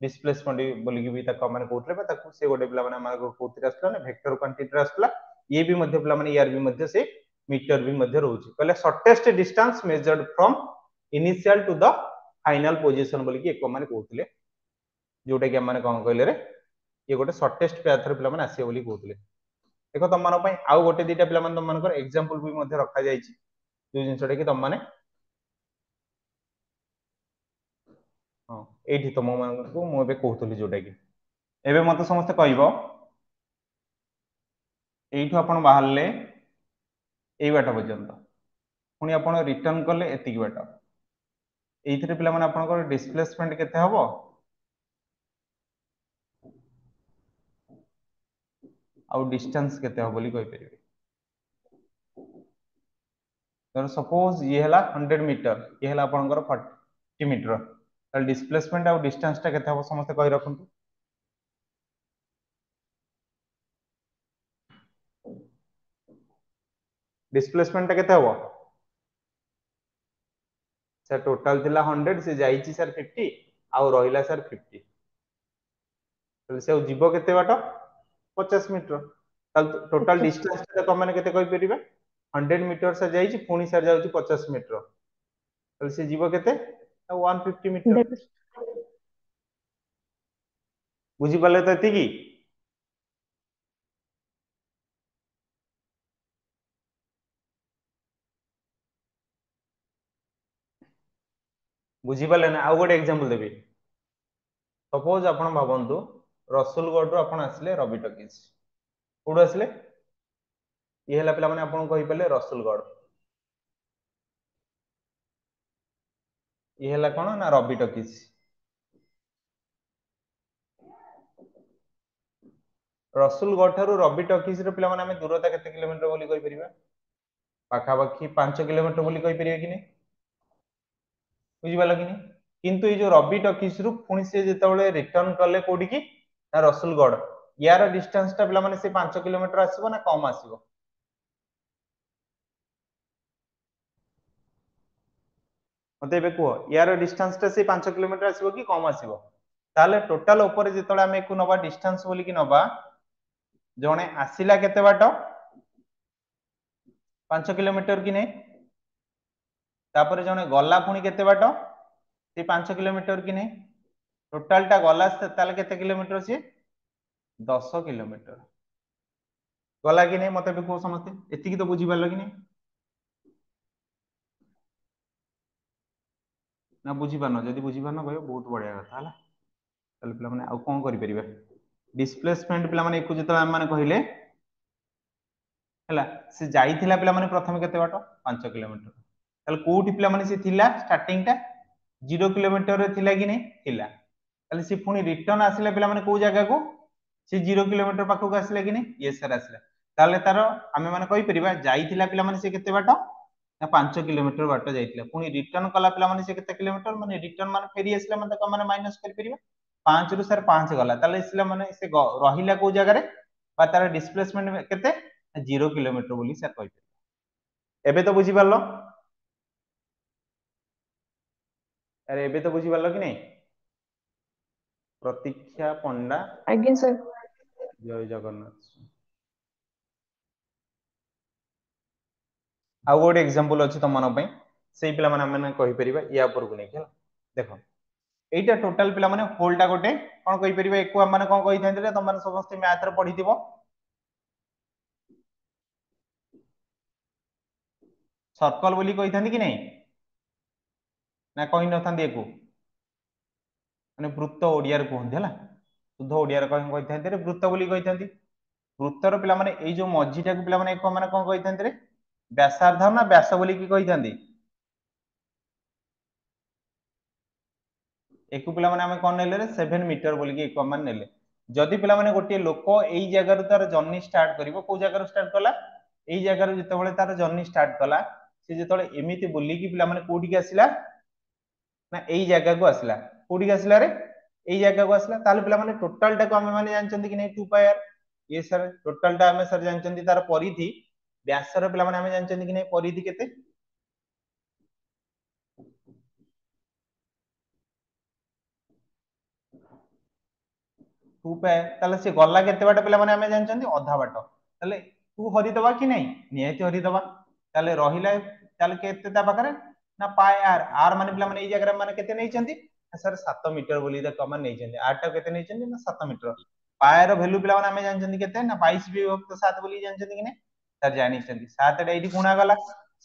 डिस्प्लेसमेंट बोली कि भी ताको माने कहउतले बा ताकू से गोटे पिला माने माने कहउतले आसला ना वेक्टर क्वांटिटी आसला ये भी मध्य पिला माने यार भी मध्य से मीटर भी मध्य रहउची कहले shortest distance measured from initial to the final position बोली कि एको माने कहउतले जोटा कि हम माने कोन कहले रे ये गोटे शॉर्टेस्ट पाथ रे पिला माने आसी बोली कहउतले देखो तुम मान आउ गोटे दीटा पिला तुम मान एग्जांपल भी मध्य रखा जाय जो जिनसटा कि तुम माने हां एठी तुम मानकु मु एबे कहउतली जोटा कि एबे मते समस्त कहइबो एठु आपण बाहरले एई बाट पर्यंत पुनी आपण रिटर्न करले एतिकी बाट एइथिरे पिला माने आपनकर डिस्प्लेसमेंट केते हबो आउ डिस्टेंस केते हबो बोली कहि परिबे तर सपोज ये हला 100 मीटर ये हला आपनकर 40 मीटर ताल डिस्प्लेसमेंट आउ डिस्टेंस ता केते हबो समस्त कहि रखंतु डिस्प्लेसमेंट ता केते हबो सर टोटल थिला 100 से जाईची सर 50 आउ रहिला सर 50 तो से जीव केते बाट 50 मीटर तल टोटल 50 डिस्टेंस तो माने केते कहि परिबा 100 मीटर से जाईची पुनी सर जाउची 50 मीटर तो से जीव केते 150 मीटर देख बुझी पाले तो एतिकी बुझी पाले ना आउ गोटे एग्जांपल देबी सपोज आपण भाबंतु रसुलगढ़ रु आपण आसले रवि टकीज कोड आसले ये हला पिला माने आपण कहि पाले रसुलगढ़ ये हला कोन ना रवि टकीज रसुलगढ़ ठारू रवि टकीज रे पिला माने हम दूरता केते किलोमीटर बोली कहि परिबा पाखा पाखी 5 किलोमीटर बोली कहि परिबा कि नै बुझी पालो कि नै किंतु ये जो रवि टकीज रु पुनी से जेतेबेले रिटर्न करले कोडी की ना रसुलगढ़ यार डिस्टेंस ता पिला माने से 5 किलोमीटर आसीबो ना कम आसीबो मते बे को यार डिस्टेंस ता से 5 किलोमीटर आसीबो कि कम आसीबो ताले टोटल ऊपर जेतेबेले हम एको नबा डिस्टेंस बोली कि नबा जणे आसीला केते बाट 5 किलोमीटर कि नै तापर जणे गला पुनी केते बाट से 5 किलोमीटर कि नै टोटल टा गला ताले केते किलोमीटर से 10 किलोमीटर गला कि नै मते भी को समझते एति की तो बुझी पालो कि नै ना बुझी पानो जदी बुझी पानो भाई बहुत बढ़िया कथा हला ताले पिला माने आ कोन करि परिबा डिस्प्लेसमेंट पिला माने एको जेतला हम माने कहिले हला से जाईथिला पिला माने प्रथम केते बाट 5 किलोमीटर ताले कोठी पिला माने से थिला स्टार्टिंग टा 0 किलोमीटर रे थिला कि नै थिला ताले से पुनी रिटर्न आसिला पिला माने को जगह को से 0 किलोमीटर पाखो को आसिला कि नै यस सर आसिला ताले तारो हमें माने कहि परिबा जाईथिला पिला माने से केते बाट ना 5 किलोमीटर बाट जाईथिला पुनी रिटर्न कला पिला माने से केते किलोमीटर माने रिटर्न माने फेरी आसिला माने को माने माइनस करि परिबा 5 रु सर 5 गला ताले इसला माने से रहिला को जगह रे बा तार डिस्प्लेसमेंट केते 0 किलोमीटर बोली सर कहि एबे तो बुझी पारलो अरे एबे तो बुझी पारलो कि नै प्रतीक्षा पंडा आगे सर जय जगन्नाथ आ गोटे एग्जांपल अछि त मन पई सेई पिला माने हम कहि परिबा या पर को नै खेला देखो एटा टोटल पिला माने होलटा गोटे कोन कहि परिबा एको हम माने कोन कहि थांते त माने समस्त मैथ रे पढिथिबो सर्कल बोली कहि थांती कि नै ना कहि न थांती एको माने वृत्त ओडिया रे कहंती हला शुद्ध ओडिया रे कहि थांते रे वृत्त बोली कहि थांती वृत्तर पिला माने एई जो मझीटा को पिला माने एको माने कोन कहि थांते रे व्यासार्ध ना व्यास बोली की कहि थांती एको पिला माने हम कोन नेले रे 7 मीटर बोली की एको मान नेले जदि पिला माने गोटे लोक एई जगह रु तार जर्नी स्टार्ट करिवो को जगह रु स्टार्ट कला एई जगह रु जेतेबेले तार जर्नी स्टार्ट कला से जेतेबेले एमिति बोली की पिला माने कोठी के आसिला ना एई जगह को आसिला कोठी के आसिला रे एई जगह को आसिला ताले पिला माने टोटल टा को हम माने जानचंदी कि नै 2 पाई आर ये सर टोटल टा हम सर जानचंदी तार परिधि व्यासर पिला माने हम जानचंदी कि नै परिधि केते 2 पाई ताले से गल्ला केते बाट पिला माने हम जानचंदी आधा बाट ताले 2 हरि दबा कि नै नियति हरि दबा ताले रहिला ताले केते ता पाखरे ना पाई आर आर माने पिला माने एई जगह माने केते नै चंदी सर 7 मीटर बोली द कमान नै चंदी आर टा केते नै चंदी ना 7 मीटर पाई रो वैल्यू पिला माने हम जानचंदी केते ना 22 विभक्त 7 बोली जानचंदी कि नै सर जानि चंदी 7 टा एडी गुणा गला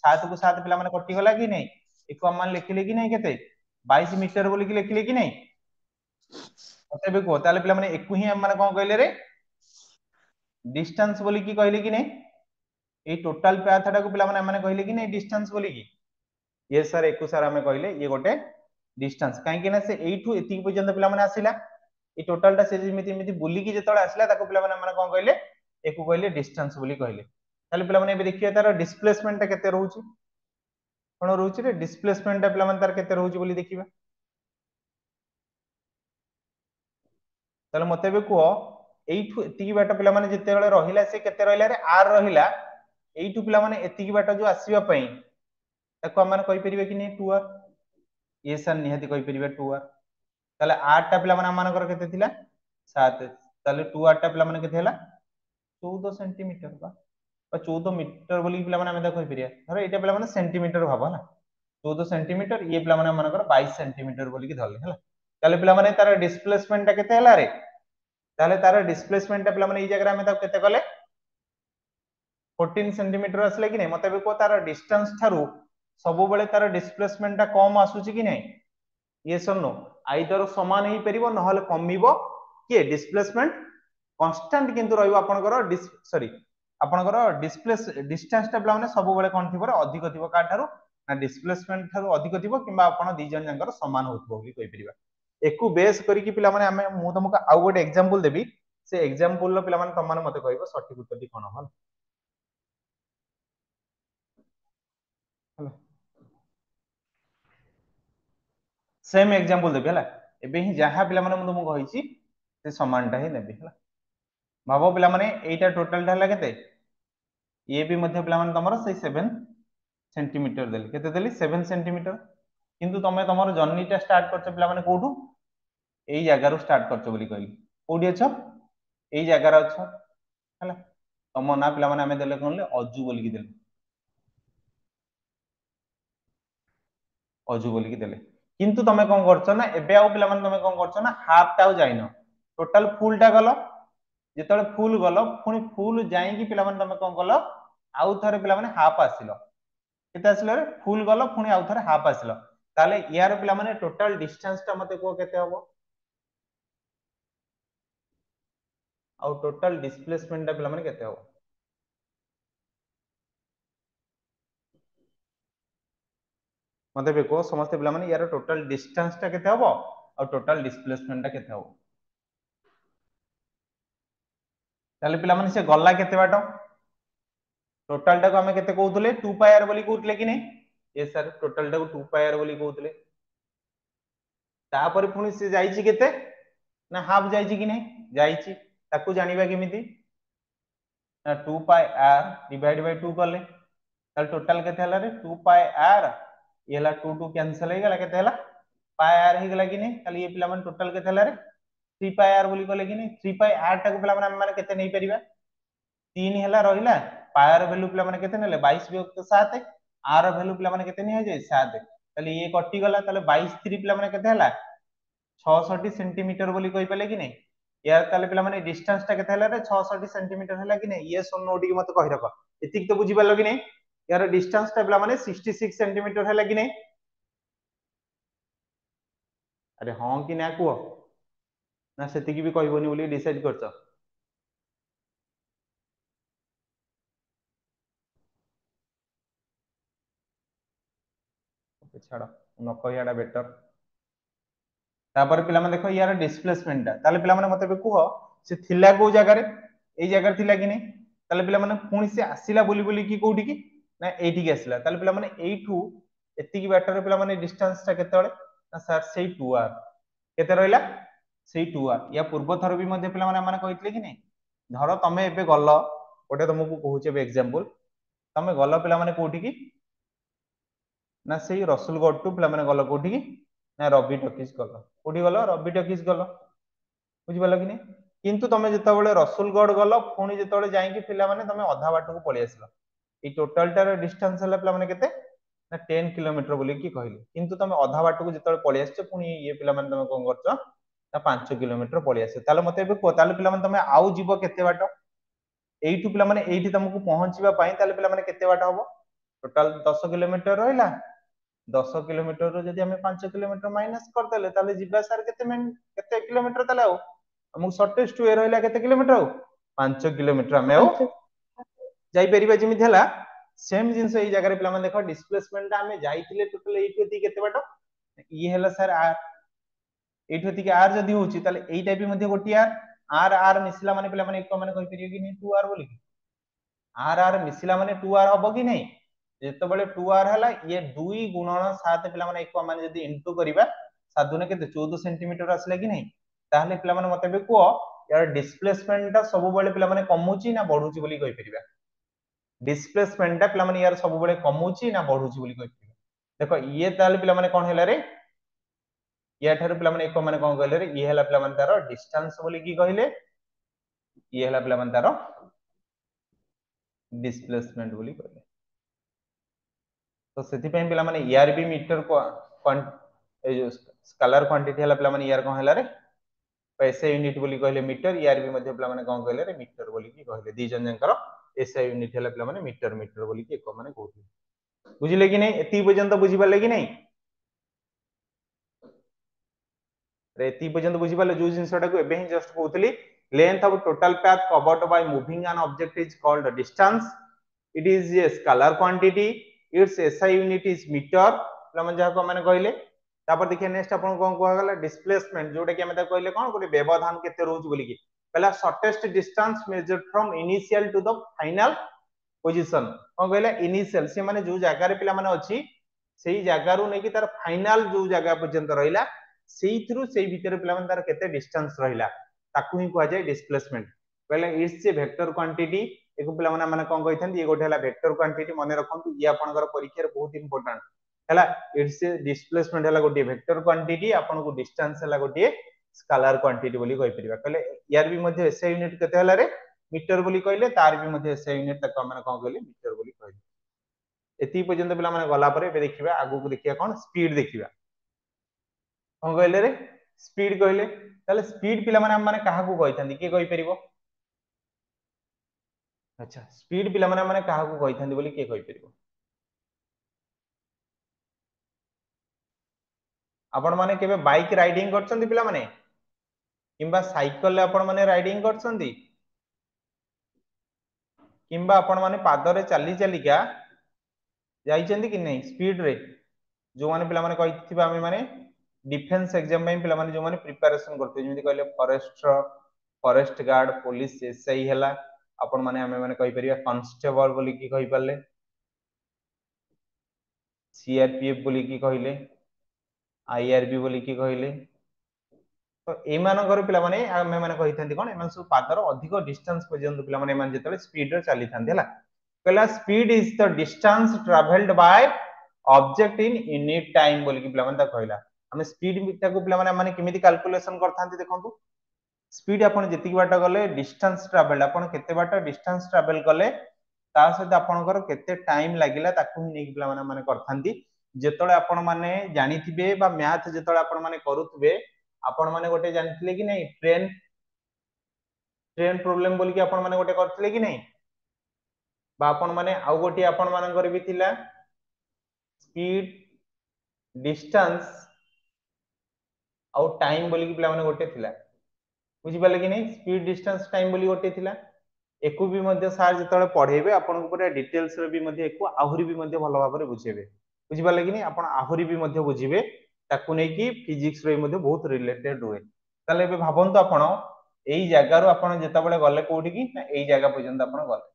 7 को 7 पिला माने कटि गला कि नै एको मान लिखिले कि नै केते 22 मीटर बोली कि लिखिले कि नै मते बे को ताले पिला माने एकु ही हम माने कोन कहले रे डिस्टेंस बोली की कहले कि नै ए टोटल पाथ टा को पिला माने माने कहले कि नै डिस्टेंस बोली की ये सर एकु सर हमें कहले ये गोटे डिस्टेंस काहे कि ना से एठू एति पर्यंत पिला माने आसिला ए टोटल टा से जेमिति जेमिति बुली की जेतळे आसिला ताको पिला माने कोन कहले एकु कहले डिस्टेंस बोली कहले ताले पिला माने एबे देखिया तार डिस्प्लेसमेंट टा केते रहउची कोन रहउची रे डिस्प्लेसमेंट टा पिला माने तार केते रहउची बोली देखिबा ताले मते बे को एठू एति बाट पिला माने जेतेबेले रहिला से केते रहिला रे आर रहिला एठू पिला माने एति बाट जो आसीबा पई ताको हम माने कहि परिबे कि नै 2r ये सर निहाती कहि परिबा 2r ताले 8 टा पिला माने मानकर केते थिला 7 ताले 2r टा पिला माने केते हला 14 सेंटीमीटर बा 14 मीटर बोली पिला माने हम कहि परिया धर एटा पिला माने सेंटीमीटर भाबो हला 14 सेंटीमीटर ये पिला माने मानकर 22 सेंटीमीटर बोली कि धरले हला ताले पिला माने तार डिस्प्लेसमेंट ता केते हला रे ताले तार डिस्प्लेसमेंट ता पिला माने ई जगह में ता केते कले 14 सेंटीमीटर असले कि नहीं मते भी को तार डिस्टेंस थारू सब बेले तार डिस्प्लेसमेंट ता कम आसुची कि नहीं यस और नो आइदर समान ही परिबो न हले कमिबो के डिस्प्लेसमेंट कांस्टेंट किंतु रहइबो आपनकर सॉरी आपनकर डिस्प्लेस डिस्टेंस ता पिला माने सब बेले कोन थिबो अधिक थिबो का थारू ना डिस्प्लेसमेंट थारू अधिक थिबो किबा आपन दी जन जंकर समान होतबो बोली कहि परिबा एकु बेस करी कि पिला माने हमें मु तुमको आउ गोटे एग्जांपल देबी से एग्जांपल लो पिला माने तम माने मते कहइबो सठिक उत्तर कोन हल सेम एग्जांपल देबी हला एबे ही जहां पिला माने मु तुमको कहिची से समानटा ही नेबी हला भाबो पिला माने एटा टोटल टा हला केते ये भी मध्य पिला माने तमरो से 7 सेंटीमीटर देली केते देली 7 सेंटीमीटर किंतु तमे तमरो जर्नीटा स्टार्ट करछ पिला माने कोठू एई जगह रो स्टार्ट करछ बोली कहली कोठी अछ एई जगह रो अछ हला तम ना पिला माने हमें देले कोनले अजू बोली कि देले अजू बोली कि देले किंतु तमे कोन करछ ना एबे आउ पिला माने तमे कोन करछ ना हाफ टाउ जाइनो टोटल फुल टा गलो जेतले फुल गलो पुनी फुल जाई कि पिला माने तमे कोन गलो आउ थरे पिला माने हाफ आसिलो केते आसिलो रे फुल गलो पुनी आउ थरे हाफ आसिलो ताले यार पिला माने टोटल डिस्टेंस टा मते को केते हबो आउ टोटल डिस्प्लेसमेंट टा पिला माने केते हबो मते बे को समस्त पिला माने यार टोटल डिस्टेंस टा केते हबो आउ टोटल डिस्प्लेसमेंट टा केते हबो ताले पिला माने से गल्ला केते बाटो टोटल टा को हमें केते कहउतले 2 पाई आर बोली कहउतले कि नहीं ये सर टोटल टा को 2 पाई आर बोली कहउतले तापर पुनी से जाईची केते ना हाफ जाईची कि नहीं जाईची ताकू जानिबा केमिति ना 2 पाई आर डिवाइड बाय 2 करले ताल टोटल केते हला रे 2 पाई आर ये हला 2 2 कैंसिल हे गला केते हला पाई आर हे गला कि नहीं ताल ये पिला मन टोटल केते हला रे 3 पाई आर बोली कहले कि नहीं 3 पाई आर टा को पिला मन माने केते नै परिबा 3 हला रहिला पाई आर वैल्यू पिला मन केते नेले 22 विभक्त 7 आर वैल्यू पिला मन केते नै जाय 7 ताले ये कटि गला ताले 22 3 पिला मन केते हला 66 सेंटीमीटर बोली कहि पले कि नहीं यार ताले पिला माने डिस्टेंस ता केते हला रे 66 सेंटीमीटर हला कि नहीं ये सुन नोटी मते कहि रख एतिक तो बुझी पालो कि नहीं यार डिस्टेंस ता पिला माने 66 सेंटीमीटर हला कि नहीं अरे हां कि ना को ना सेति की भी कहबोनी बोली डिसाइड करछ छाड़ न कहियाडा बेटर तापर पिला माने देखो यार डिस्प्लेसमेंट ता ताले पिला माने मते बे कुहो से थिला को जगह रे एई जगह थिला कि नहीं ताले पिला माने पुणी से आसिला बोली कि कोठी की ना एठी की आसिला ताले पिला माने एठू एति की बाटर रे पिला माने डिस्टेंस ता केते बळे ना सर सेई 2r केते रहइला सेई 2r या पूर्व थर भी मध्ये पिला माने कहितले कि नहीं धरो तमे एबे गल्लो ओटे तुमको कहूचे बे एग्जांपल तमे गल्लो पिला माने कोठी की ना सेई रसुलगढ़ टू पिला माने गल्लो कोठी की ना रवि टॉकीज गल्लो कोठी गल्लो रवि टॉकीज गल्लो बुझी पालो कि नहीं किंतु तमे जता बळे रसुलगढ़ गल्लो पुणी जता बळे जाई कि पिला माने तमे आधा बाट को पळि आसिलो ई टोटल टार डिस्टेंस हला पिला माने केते ना 10 किलोमीटर बोली कि कहले किंतु तमे आधा बाट को जता बळे पळि आछे पुणी ये पिला माने तमे कोन करछो ना 5 किलोमीटर पळि आछे ताले मते बे को ताले पिला माने तमे आउ जीवो केते बाट एइटू पिला माने एइठी तुमको पहुंचीबा पई ताले पिला माने केते बाट हबो टोटल 10 किलोमीटर रहिला 10 किलोमीटर रो जदी हमें 5 किलोमीटर माइनस कर देले ताले जिबा सार केते किलोमीटर ताले आउ हमु शॉर्टेस्ट वे रहला केते किलोमीटर आउ 5 किलोमीटर हमें आउ जाई परिबा जिमित हला सेम जिंस एई जगह रे पिला माने देखो डिस्प्लेसमेंट हमें जाईतिले टोटल एइटू ती केते बाट ये हला सर आर एइटू ती के आर जदी होची ताले एई टाइप मध्ये गोटी आर आर मिसला माने पिला माने एक माने कहि परियो कि नहीं 2r बोली आर मिसला माने 2r हबो कि नहीं जेते बळे 2r हला ये 2 गुणन 7 पिला माने एक माने जदी इनटू करिबा 7 दुने केते 14 सेंटीमीटर आसले कि नहीं ताहले पिला माने मते बे को यार डिस्प्लेसमेंट ता सब बळे पिला माने कमउची ना बढ़ुची बोली कहि परिबा डिस्प्लेसमेंट ता पिला माने यार सब बळे कमउची ना बढ़ुची बोली कहि परिबा देखो ये ताहले पिला माने कोन हैला रे या ठार पिला माने एक माने कोन कहले रे ये हला पिला माने तारो डिस्टेंस बोली की कहले ये हला पिला माने तारो डिस्प्लेसमेंट बोली कहले तो सेति पे पिला माने ईआरबी मीटर को ए जो स्केलर क्वांटिटी हला पिला माने ईआर कोन हला रे एसआई यूनिट बोली कहले मीटर ईआरबी मध्ये पिला माने कोन कहले रे मीटर बोली की कहले दी जन जंकर एसआई यूनिट हला पिला माने मीटर मीटर बोली की एक माने कहले बुझिले कि नहीं एती पर्यंत बुझि पाले कि नहीं एती पर्यंत बुझि पाले जो जिंसटा को एबे ही just कहउतली length of total path covered by moving an object is called distance it is a scalar quantity its SI unit is meter मतलब जहा को माने कहले तापर देखिए नेक्स्ट अपन कोन कहआ गला डिस्प्लेसमेंट जोटा कि हमें कहले कोन गोटे व्यवधान केते रहउछ बोली की पहला shortest distance measured from initial to the final position कोन कहले इनिशियल से माने जो जगह रे पिला माने अछि सेही जगह रु नै कि तार फाइनल जो जगह पर्यंत रहिला सेही सेही भीतर पिला माने तार केते डिस्टेंस रहिला ताकू ही कहा जाए डिस्प्लेसमेंट पहले इट्स ए वेक्टर क्वांटिटी एको पिला माने कोन कहिथांती ये गोटे हला वेक्टर क्वांटिटी मने रखंतु ये आपनकर परीक्षा रे बहुत इंपोर्टेंट हला इट्स ए डिस्प्लेसमेंट हला गोटे वेक्टर क्वांटिटी आपन को डिस्टेंस हला गोटे स्केलर क्वांटिटी बोली कहि परिबा कहले यार भी मध्ये एसआई यूनिट केते हला रे मीटर बोली कहले तार भी मध्ये एसआई यूनिट तक माने कोन कहले मीटर बोली कहले एती पर्यंत पिला माने गला परे बे देखिबा आगु को देखिया कोन स्पीड देखिबा कोन कहले रे स्पीड कहले ताले स्पीड पिला माने कहा को कहिथांती के कहि परिबो अच्छा स्पीड पिला माने कहा को कहिथांती बोली के कहि परिबो आपण माने केबे बाइक राइडिंग करछंती पिला माने किंबा साइकल ले आपण माने राइडिंग करछंती किंबा आपण माने पाद रे चली चलिका जाइछंती कि नहीं स्पीड रे जो माने पिला माने कहिथिबा हम माने डिफेंस एग्जाम में पिला माने जो माने प्रिपरेशन करते जेमि कहले फॉरेस्ट गार्ड पुलिस एसआई हला आपण माने हमें माने कहि परिया कांस्टेबल बोली की कहि परले सीआरपीएफ बोली की कहिले आईआरबी बोली की कहिले तो ए मानकर पिला माने हमें माने कहिथांती कोन एमन सब पादर अधिक डिस्टेंस पर्यंत पिला माने मान जेतले स्पीड रे चली थांती हला कहला speed is the distance travelled by object in unit time बोली की पिला माने ता कहला हमें स्पीड को पिला माने केमिति कैलकुलेशन करथांती देखंतु स्पीड आपण जेतिक बाट गले डिस्टेंस ट्रैवल आपण केते बाट डिस्टेंस ट्रैवल कले ता सहित आपनकर केते टाइम लागिला ताकू ही नेक पिला माने करथांती जेतळे आपण माने जानिथिबे बा मैथ जेतळे आपण माने करूथबे आपण माने गोटे जानिथिले कि नहीं ट्रेन प्रॉब्लम बोली कि आपण माने गोटे करथिले कि नहीं बा आपण माने आउ गोटे आपण मानकर भी थिला स्पीड डिस्टेंस आउ टाइम बोली कि पिला माने गोटे थिला बुझि पाले कि नहीं स्पीड डिस्टेंस टाइम बोली गोटे थिला एको भी मध्य सार जेतळे पढेबे आपण को पूरा डिटेल्स रे भी मध्य एको आहुरी भी मध्य भलो भाबरे बुझेबे बुझि पाले कि नहीं आपण आहुरी भी मध्य बुझिबे ताकू नै कि फिजिक्स रे मध्य बहुत रिलेटेड होए ताले बे भाबंतो आपण एई जगह रो आपण जेता बळे गले कोठी कि ना एई जगह पर्यंत आपण गले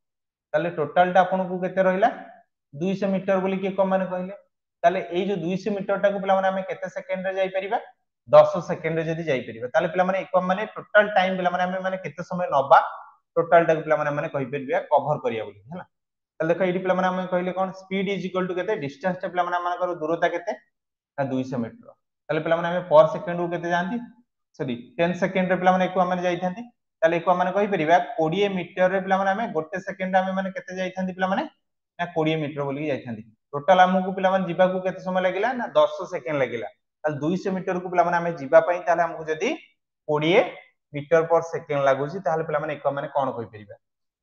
ताले टोटल टा आपण को केते रहिला 200 मीटर बोली कि को माने कहले ताले एई जो 200 मीटर टा को पिला माने हमें केते सेकंड रे जाई परिबा 10 सेकंड रे जदी जाई परिबा ताले पिला माने एक माने टोटल टाइम पिला माने हमें माने केते समय नबा टोटल टा पिला माने कहि परिबा कवर करिया बोली हैला ताले देखो एडी पिला माने हमें कहले कोन स्पीड इज इक्वल टू केते डिस्टेंस टा पिला माने मानकर दूरता केते ना 200 मीटर ताले पिला माने हमें पर सेकंड रो केते जानती सॉरी 10 सेकंड रे पिला माने एको माने जाई थांती ताले एको माने कहि परिबा 20 मीटर रे पिला माने हमें गोटे सेकंड हमें माने केते जाई थांती पिला माने ना 20 मीटर बोली जाई थांती टोटल हमकु पिला माने जीवा को केते समय लागिला ना 10 सेकंड लागिला ताले 200 मीटर को पिला माने हमें जीवा पई ताले हमकु जदी 20 मीटर पर सेकंड लागुची ताले पिला माने एको माने कोन कहि परिबा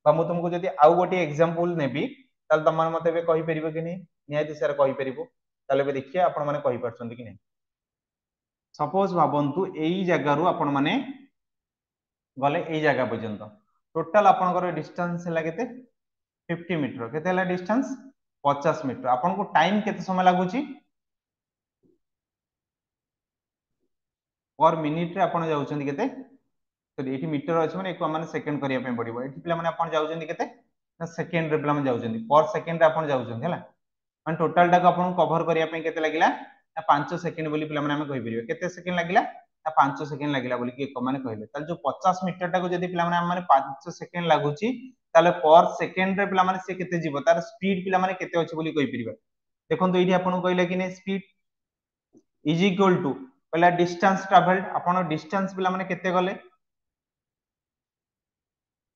बा मु तुमको जदी आउ गोटे एग्जांपल नेबी ताले तम माने मते बे कहि परिबो कि नहीं नियाती सर कहि परिबो ताले बे देखिए आपण माने कहि परछंती कि नहीं सपोज भाबंतु एई जगह रु आपण माने गले एई जगह पर्यंत टोटल आपनकर डिस्टेंस हला केते 50 मीटर केते हला डिस्टेंस 50 मीटर आपन को टाइम केते समय लागुची पर मिनिट रे आपण जाउछंती केते तो एठी मीटर अछि माने एको माने सेकंड करिया पे पड़िबो एठी पिला माने आपण जाउछंती केते ना सेकंड रे पिला माने जाउछंती पर सेकंड रे आपण जाउछंती हला माने टोटल टा को आपण कवर करिया पे केते लागिला ना 5 सेकंड बोली पिला माने हम कहि परिबो केते सेकंड लागिला ना 5 सेकंड लागिला बोली कि एको माने कहले ताल जो 50 मीटर टा को जदी पिला माने हम माने 5 सेकंड लागुची ताले पर सेकंड रे पिला माने से केते जीवो तार स्पीड पिला माने केते अछि बोली कहि परिबा देखंतु एठी आपण कहले कि ने स्पीड इज इक्वल टू पहला डिस्टेंस ट्रैवल्ड आपण डिस्टेंस पिला माने केते गले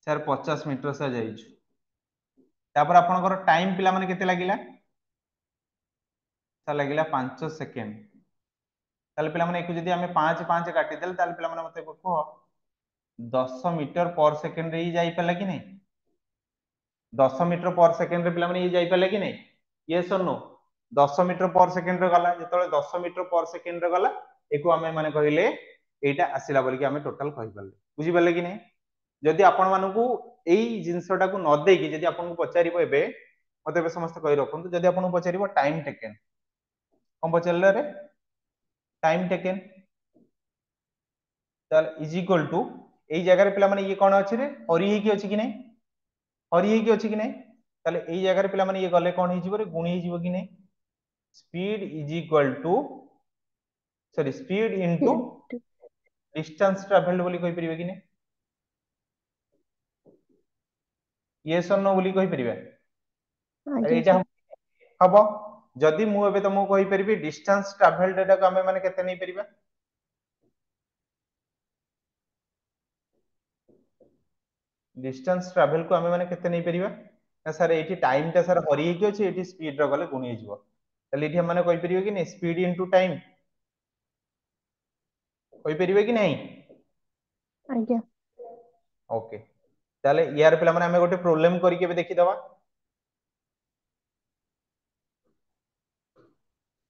सर 50 मीटर से जाइछु तापर आपनकर टाइम पिला माने केते लागिला सर लागिला 5 सेकंड ताले पिला माने एकु जदी हमें 5 5 काटी देल ताले पिला माने मते को 10 मीटर पर सेकंड रे ही जाई पला कि नहीं 10 मीटर पर सेकंड रे पिला माने ये जाई पला कि नहीं यस और नो 10 मीटर पर सेकंड रे गला जेतले 10 मीटर पर सेकंड रे गला एको हमें माने कहले एटा आसिला बोली कि हमें टोटल कहि परले बुझी परले कि नहीं जदि आपण मानकू एई जिंसटा को न दे कि जदि आपण को पचारिबो एबे मते बे समस्त कहि रखंतु जदि आपण को पचारिबो टाइम टेकन कोन पचारले रे टाइम टेकन ताल इज इक्वल टू एई जगह रे पिला माने ये कोन अछि रे हरि हे कि अछि कि नहीं हरि हे कि अछि कि नहीं ताले एई जगह रे पिला माने ये गले कोन हे जिवो रे गुणी हे जिवो कि नहीं speed is equal to sorry speed into distance travelled बोली कहि परिबे कि नहीं यस और नो बोली कहि परिबे आज्ञा एटा सर हबो जदि मु एबे तुमको कहि परिबे डिस्टेंस ट्रैवल्ड एटा को हमें माने केते नै परिबा डिस्टेंस ट्रैवल को हमें माने केते नै परिबा ना सर एठी टाइम ता सर हरि कि अछि एठी स्पीड रो गले गुणी जिवो तले एठी हम माने कहि परिबे कि नै स्पीड इनटू टाइम कहि परिबे कि नै आज्ञा ओके ताले यार पिला माने हमें गोटे प्रॉब्लम करि के देखि दवा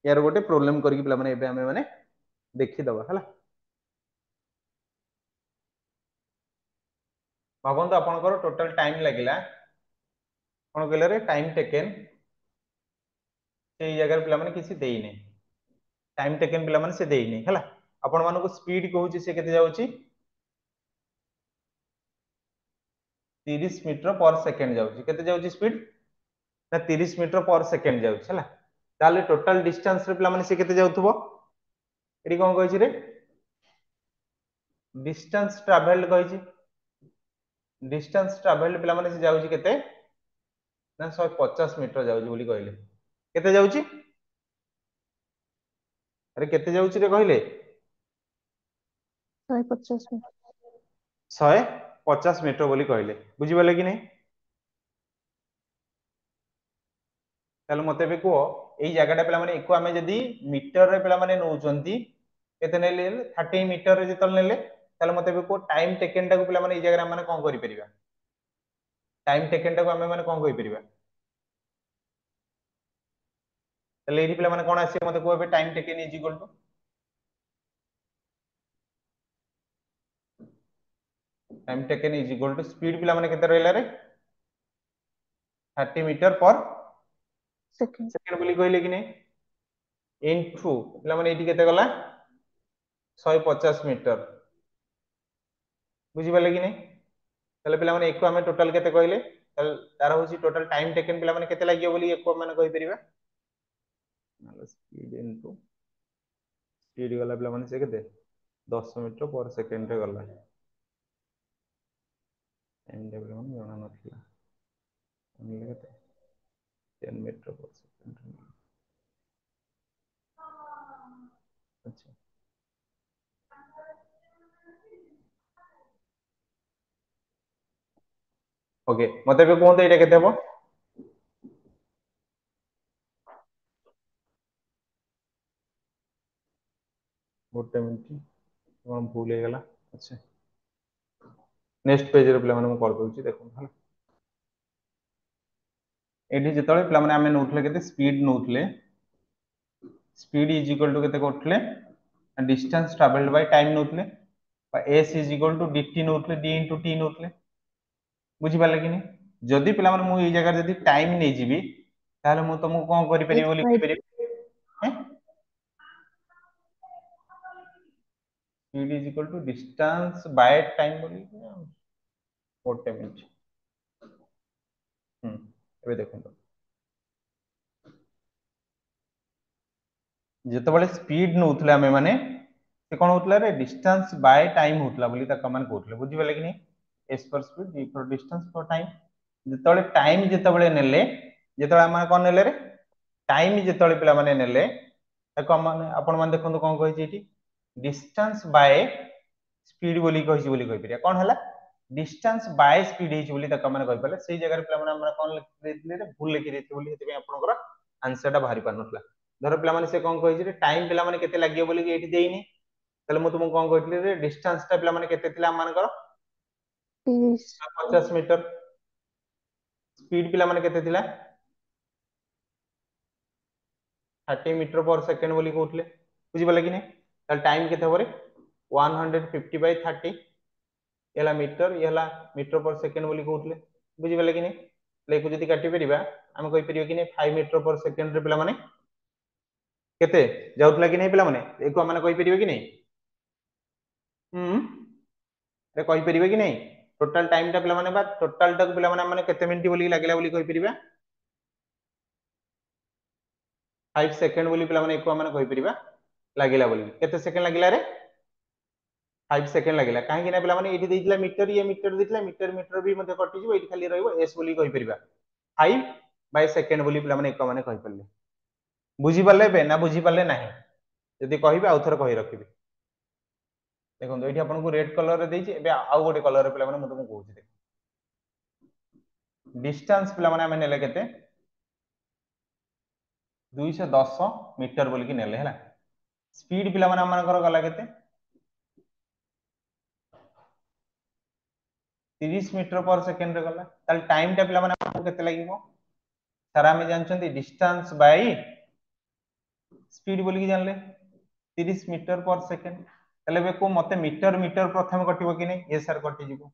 यार गोटे प्रॉब्लम करि के पिला माने एबे हमें माने देखि दवा हला भाबंतु आपनकर टोटल टाइम लागिला कोन कहले रे टाइम टेकन से जगह पिला माने किसी देई नै टाइम टेकन पिला माने से देई नै हला आपण मानको स्पीड कहूची से केते जाउची 30 मीटर पर सेकंड जाउची केते जाउची स्पीड ना 30 मीटर पर सेकंड जाउची हला ताले टोटल डिस्टेंस रे पिला माने से केते जाउथबो एडी कोन कहूची रे डिस्टेंस ट्रैवल्ड कहूची डिस्टेंस ट्रैवल्ड पिला माने से जाउची केते ना 150 मीटर जाउची बोली कहले केते जाउची अरे केते जाउची रे कहले 150 में 150 मीटर बोली कहले बुझी बोले कि नहीं ताले मते बे को एई जगहटा पिला माने एको हमें जदी मीटर रे पिला माने नउचंती केते नेले 30 मीटर रे जतल नेले ताले मते बे को टाइम टेकन टा को पिला माने एई जगह रे माने कोन करि परिबा टाइम टेकन टा को हमें माने कोन कहि परिबा ताले एई पिला माने कोन आसी मते को एबे time taken is equal to time taken is equal to speed पिला माने केते रहला रे 30 मीटर पर सेकंड सेकंड बोली कहले कि नहीं इनटू पिला माने एठी केते गला 150 मीटर बुझी पाले कि नहीं ताले पिला माने एको हमें टोटल केते कहले ताल तार होची टोटल टाइम टेकन पिला माने केते लागियो बोली एको माने कहि परिबा नाले स्पीड इनटू स्पीड गला पिला माने से केते 10 मीटर पर सेकंड रे गला टाइम टेबल माने जणा नथिला अन्ले केते 10 मीटर पर सेकंड अच्छा ओके मते बे कोन एटा केते हबो गोटे मिनिट कोन भूल हे गला अच्छा नेक्स्ट पेज रे पिला माने म कर दोची देखो हला एठी जेतळे पिला माने हमें नोटले केते स्पीड नोटले स्पीड इज इक्वल टू केते कोटले डिस्टेंस ट्रैवल्ड बाय टाइम नोटले s is equal to dt नोटले d into t नोटले बुझी पाले कि नहीं जदि पिला माने मु एई जगह जदि टाइम नै जिवि ताले मु तुमको कोन करि परिबो बोली कहि 85 परिबो हैं speed is equal to distance by time बोली गोटे मिनिट एबे देखो जेतबेले स्पीड नउथले हमें माने से कोन होतला रे डिस्टेंस बाय टाइम होतला बोली ता कमान कोतले बुझी पाले कि नहीं s पर speed d for distance for time जेतबेले टाइम जेतबेले नेले जेतबेले हम कोन नेले रे टाइम जेतबेले पिला माने नेले ताको माने आपण माने देखंतु कोन कहि छी एठी डिस्टेंस बाय स्पीड बोली कहिछि बोली कहि परिया कोन हला डिस्टेंस बाय स्पीड हिच बोली तक माने कहि परले सेही जगह पिला माने हमरा कोन लिखि देथिले रे भूल लिखि देथिले बोली हेतबे आपनकर आंसर टा बाहरी पानथला धर पिला माने से कोन कहिछि रे टाइम पिला माने केते लागियो बोली एठी देइनी तले मु तुमको कोन कहितले रे डिस्टेंस टा पिला माने केते थिला मानकर 30 50 मीटर स्पीड पिला माने केते थिला 30 मीटर पर सेकंड बोली कहउतले बुझि पले कि नै त टाइम केते हबरे 150 बाय 30 एला मीटर एला मीटर पर सेकंड बोली कहउतले बुझि पले कि नै लेको जदी काटि परिबा हम कहि परिबा कि नै 5 मीटर पर सेकंड रे पिला माने केते जाउतला कि नै पिला माने एको माने कहि परिबा कि नै रे कहि परिबा कि नै टोटल टाइम टा पिला माने बा टोटल तक पिला माने केते मिनिट बोली लागिला बोली कहि परिबा 5 सेकंड बोली पिला माने एको माने कहि परिबा लागिला बोली केते सेकंड लागिला रे 5 सेकंड लागिला काहे कि ना पिला माने एठी देइतला मीटर ये मीटर देइतला मीटर मीटर भी मते कटि जिवो एठी खाली रहइबो s बोली कहि परिबा 5 बाय सेकंड बोली पिला माने एको माने कहि परले बुझी परले बे ना बुझी परले नाही जदी कहिबे आउ थर कहि रखिबे देखो एठी आपन को रेड कलर रे देइछि एबे आउ गोटे कलर रे पिला माने म तुमको कहउछि देख डिस्टेंस पिला माने हमें नेले केते 210 मीटर बोली कि नेले हला स्पीड पिला माने हमनकर गला केते 30 मीटर पर सेकंड रे गला ताल टाइम टा पिला माने हमको केते लागिवो सारा में जानचंती डिस्टेंस बाय स्पीड बोली कि जानले 30 मीटर पर सेकंड तले बे को मते मीटर मीटर प्रथम कटिवो कि नै ये सर कटि जिवो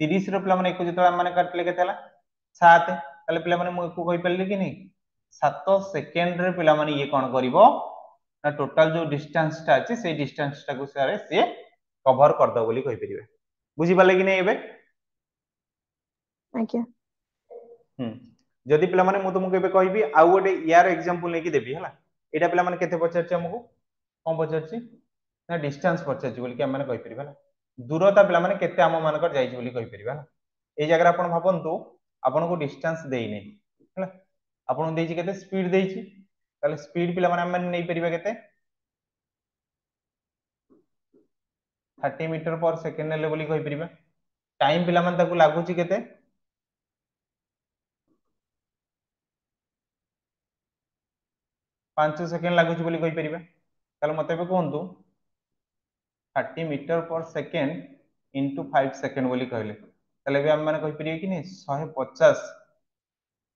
30 रो पिला माने एको जतला माने काटले केतेला 7 तले पिला माने मु एको कहि परले कि नै 7 सेकंड रे पिला माने ये कोन करिवो ना टोटल जो डिस्टेंस टा अछि से डिस्टेंस टा को सारे से कवर कर दो बोली कहि परिबे बुझी पाले कि नै एबे आज्ञा जदि पिला माने मु तुमको एबे कहिबी आउ गोटे यार एग्जांपल लेके देबी हला एटा पिला माने केते पचारछि हमको कोन पचारछि ना डिस्टेंस पचारछि बोली कि हम माने कहि परिबा दूरता पिला माने केते हम मानकर जाइछि बोली कहि परिबा ए जगह आपण भाबंतु आपण को डिस्टेंस देई नै हला आपण देइछि केते स्पीड देइछि ताले स्पीड पिला माने हम नै परिबा केते 30 मीटर पर सेकंड नेले बोली कहि परिबा टाइम पिला माने ताकू लागुछि केते 5 सेकंड लागुछि बोली कहि परिबा ताले मते बे कोहंतु 30 मीटर पर सेकंड इनटू 5 सेकंड बोली कहले ताले बे हम माने कहि परिबे कि नै 150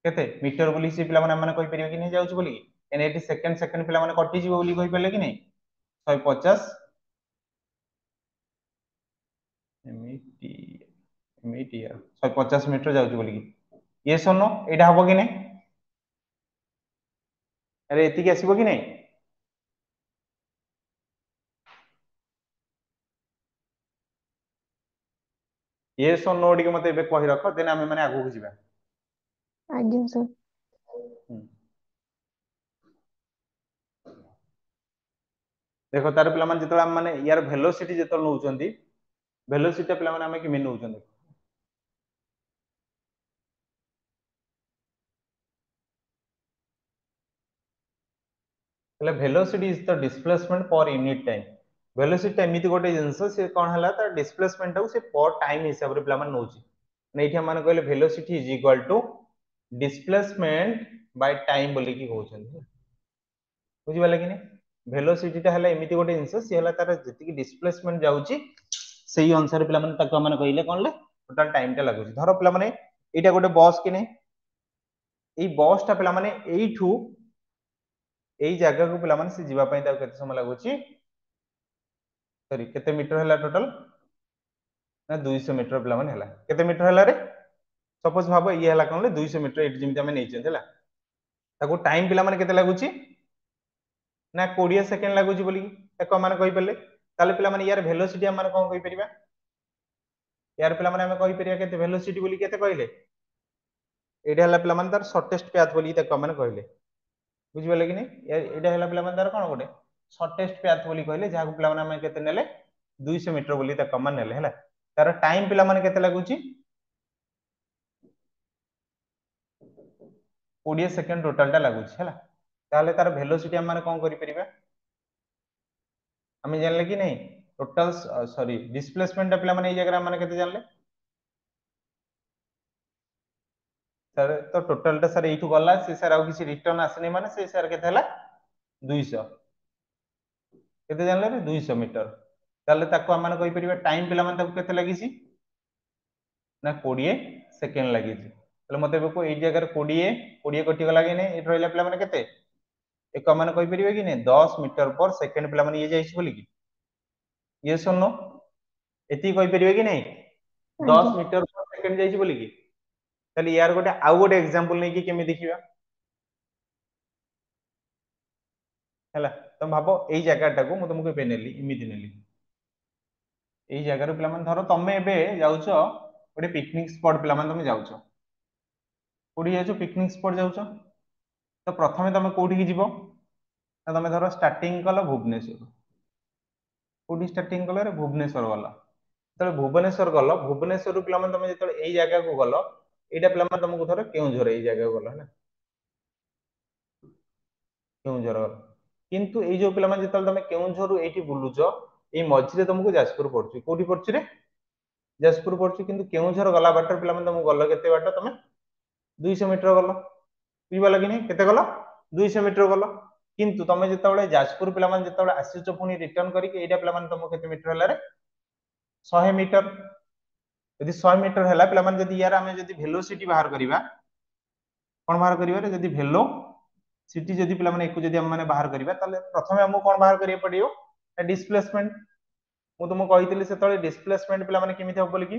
केते मीटर बोली से पिला माने कहि परिबे कि नै जाउछि बोली एने एटी सेकंड सेकंड पिला माने कटि जिवो बोली कहि परले कि नै 150 एमईटी एमईटी 150 मीटर जाउछि बोली ये सुनो एटा हबो कि नै अरे एति के आसीबो कि नै ये सो नो टिके मते एबे कहि रख देन हम माने आगु जिबा आज्ञा सर देखो तार पिला माने जतला माने यार वेलोसिटी जतल नउचंती वेलोसिटी पिला माने हम कि मेन नउचंती तले velocity is the displacement per unit time velocity एमिति गोटे जिंस से कोन हला त डिस्प्लेसमेंट उ से पर टाइम हिसाब रे पिला माने नउची नै एठी हम माने कहले velocity is equal to displacement by time बोली कि कहउछन बुझि बाले कि नै वेलोसिटी ता हला एमिति गोटे जिंस से हला तार जति कि डिस्प्लेसमेंट जाउची सेही अनुसार पिला माने ताको माने कहिले कोन ले टोटल टाइम ता लागुची धरो पिला माने एटा गोटे बस कि नै एई बस ता पिला माने एइठू एई जगह को पिला माने से जीवा पई ता केते समय लागुची सॉरी केते मीटर हला टोटल ना 200 मीटर पिला माने हला केते मीटर हला रे सपोज भाबो ये हला कोन ले 200 मीटर एट जिमि हमें नेइछन हला ताको टाइम पिला माने केते लागुची ना 20 सेकंड लागुची बोली ताको माने कहि परले ताले पिला माने यार वेलोसिटी हम माने कोन कहि परिबा यार पिला माने हम कहि परिबा केते वेलोसिटी बोली केते कहले एटा हला पिला माने तार शॉर्टेस्ट पाथ बोली ताको माने कहले बुझि पाले कि नै एटा हला पिला माने तार कोन गोटे शॉर्टेस्ट पाथ बोली कहले जा को पिला माने हम केते नेले 200 मीटर बोली ताको माने नेले हला तार टाइम पिला माने केते लागुची 20 सेकंड टोटल टा लागुची हला ताले तार वेलोसिटी हम माने कोन करि परिबा आम जानले कि नहीं टोटल सॉरी डिस्प्लेसमेंट पे मैंने जगह मैंने केते जानले सर तो टोटल टा सर एठू गला से सर आउ किसी रिटर्न आसनी माने से सर केते हला 200 केते जानले रे 200 मीटर ताले ताको हम माने कहि परिबा टाइम पिला माने ताको केते लागिसी ना 20 सेकेंड लागिसी ताले मते को एई जगह 20 20 कटि गला कि नहीं एठ रहला पिला माने केते एक माने कहि परिबा कि नहीं 10 मीटर पर सेकेंड पिला माने ये जाइछ बोली कि ये सुनो एति कहि परिबा कि नहीं 10 आज्ञा मीटर पर सेकेंड जाइछ बोली कि ताले यार गोटे आउ गोटे एग्जांपल नै कि केमि देखिबा हैला तुम भाबो एई जगहटा को मु तुमको पे नेली इमिति नेली एई जगह पिला माने धरो तमे एबे जाउछो गोटे पिकनिक स्पॉट पिला माने तमे जाउछो कोडी जाउछो पिकनिक स्पॉट जाउछो तो प्रथमे तमे कोठी की जीवो ना तमे धरो स्टार्टिंग कलो भुवनेश्वर कोठी स्टार्टिंग कलो रे भुवनेश्वर वाला तले भुवनेश्वर गलो भुवनेश्वर पिला माने तमे जतले एई जगह को गलो एटा पिला माने तमको धरो केउझर एई जगह को गलो हैला केउझर गलो किंतु एई जो पिला माने जतले तमे केउझर एठी बुलुचो एई मझिरे तुमको जाजपुर पड़छि कोठी पड़छि रे जाजपुर पड़छि किंतु केउझर गला बाटर पिला माने तुमको गलो केते बाट तमे 200 मीटर गलो बुझिबा लागि नै केते गलो 200 मीटर गलो किंतु तमे जतले जाजपुर पिला माने जतले आसीचो पुनी रिटर्न करी के एटा पिला माने तुमको केते मीटर हला रे 100 मीटर यदि 100 मीटर हला पिला माने जदि यार हमें जदि वेलोसिटी बाहर करिबा कोन बाहर करिबा रे जदि वेलो सिटी जदि पिला माने एको जदि हम माने बाहर करिबा ताले प्रथमे हमको कोन बाहर करिया पडियो डिस्प्लेसमेंट मु तुमको कहितली सेतले डिस्प्लेसमेंट पिला माने केमिति हो बोली कि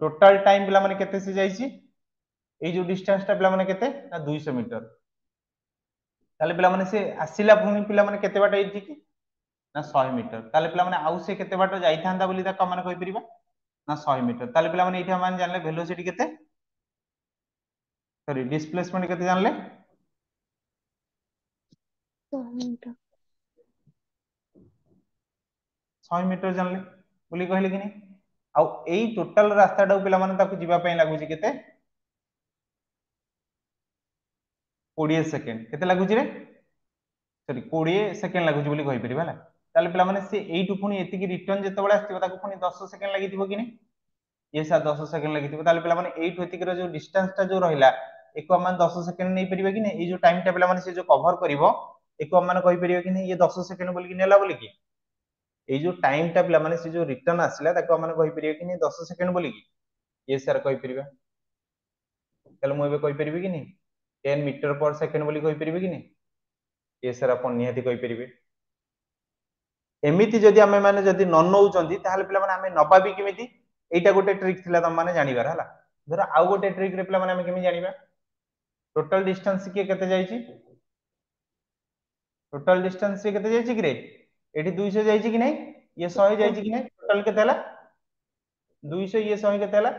टोटल टाइम पिला माने केते से जाईची एई जो डिस्टेंस टा पिला माने केते ना 200 मीटर ताले पिला माने से आसिला पुनी पिला माने केते बाट एठी कि ना 100 मीटर ताले पिला माने आउ से केते बाट जाइथांदा बोली ता माने कहि परिबा ना 100 मीटर ताले पिला माने एठी हम जानले वेलोसिटी केते सॉरी डिस्प्लेसमेंट केते जानले 100 मीटर 100 मीटर जानले बोली कहले कि नहीं आउ एई टोटल रास्ता टा पिला माने ताकू जीवा पई लागुची केते 20 सेकेंड केते लागुची रे सॉरी 20 सेकेंड लागुची बोली कहि परिबा हला ताले पिला माने से एइटु पुनी एतिकी रिटर्न जतबेला आस्तिबो ताकू पुनी 10 सेकेंड लागिथिबो कि नहीं ये सा 10 सेकेंड लागिथिबो ताले पिला माने एइटु एतिकीर जो डिस्टेंस टा जो रहिला एको हम 10 सेकेंड नै परिबा कि नहीं ए जो टाइम टा पिला माने से जो कवर करिवो एको हम कहि परिबा कि नहीं ये 10 सेकेंड बोली कि नेला बोली कि ए जो टाइम टा पिला माने से जो रिटर्न आसिला ताको हम कहि परिबा कि नहीं 10 सेकेंड बोली कि ये सर कहि परिबा ताले मु एबे कहि परिबी कि नहीं 10 मीटर पर सेकेंड बोली कहि परिबी कि नहीं ये सर अपन निहाती कहि परिबे एमिति जदि आमे माने जदि न नउचंती ताहाले पिला माने आमे नबा भी केमिति एटा गोटे ट्रिक थिला तम माने जानिबार हला धर आउ गोटे ट्रिक रे पिला माने आमे केमि जानिबा टोटल डिस्टेंस के केते जाईची टोटल डिस्टेंस के केते जाईची कि रे एठी 200 जाईची कि नहीं ये 100 जाईची कि नहीं टोटल केते हला 200 ये 100 केते हला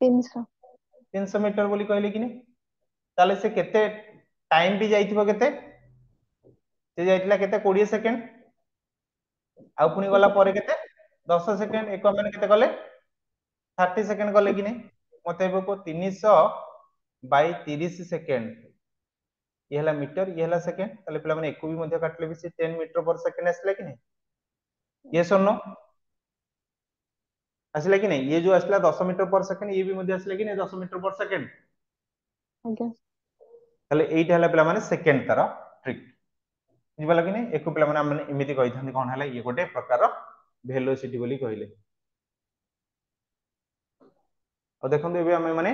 300 300 मीटर बोली कहले कि नहीं ताले से केते टाइम भी जाईथिबो केते से जाईतिला केते 20 सेकेंड आ पुनी गला परे केते 10 सेकेंड एको माने केते गले 30 सेकेंड गले कि नहीं मते एबे को 300 बाय 30 सेकेंड ये हला मीटर ये हला सेकेंड ताले पिला माने एको भी मध्य काटले भी से 10 मीटर पर सेकेंड आसला कि नहीं ये सुनो आसला कि नहीं ये जो आसला 10 मीटर पर सेकेंड ये भी मध्य आसला कि नहीं 10 मीटर पर सेकेंड आज्ञा ताले एइटा हला पिला माने सेकेंड तार ट्रिक बुझिबा कि नहीं एको पिला माने हम इमिति कहि थांती कोन हला ये गोटे प्रकार वेलोसिटी बोली कहिले और देखो एबे हमें माने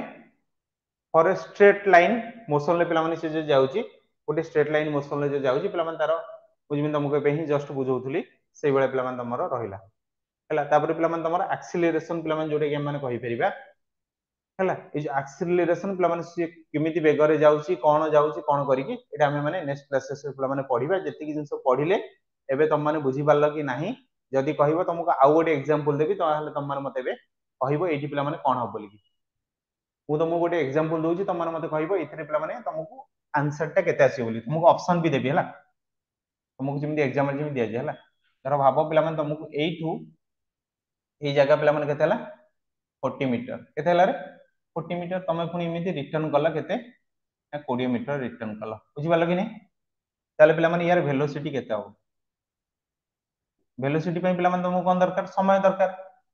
for a straight line motion ले पिला माने से जो जाउची गोटे स्ट्रेट लाइन मोशन ले जो जाउची पिला माने तार बुझिबिन तुमको एबे ही जस्ट बुझौथुली सेई बेले पिला माने तमरो रहिला हैला तापर पिला माने तमरो एक्सीलरेशन पिला माने जोटे के माने कहि परिबा हैला ए जो एक्सीलरेशन पिला माने से केमिति बेगरे जाउची कोन करी कि एटा हमें माने नेक्स्ट क्लासेस पिला माने पढिबा जति कि जिंस पढिले एबे तम माने बुझि पारलो कि नाही जदि कहिबो तुमको आउ गोटे एग्जांपल देबी तो हले तम माने मते एबे कहिबो एठी पिला माने कोन हो बोली मु तुमको गोटे एग्जांपल दोउची तम माने मते कहिबो इथरे पिला माने तुमको आंसर टा केते आसी बोली तुमको ऑप्शन भी देबी हला तुमको जेमि एग्जांपल जेमि दिया जे हला धर भाबो पिला माने तुमको एठू ए जगह पिला माने केते हला 40 मीटर केते हला रे 40 मीटर तमे पुनी इमिति रिटर्न कला केते 20 मीटर रिटर्न कला बुझि पालो कि नहीं ताले पिला माने यार वेलोसिटी केते हो वेलोसिटी पे पिला माने तुमको कोन दरकार समय दरकार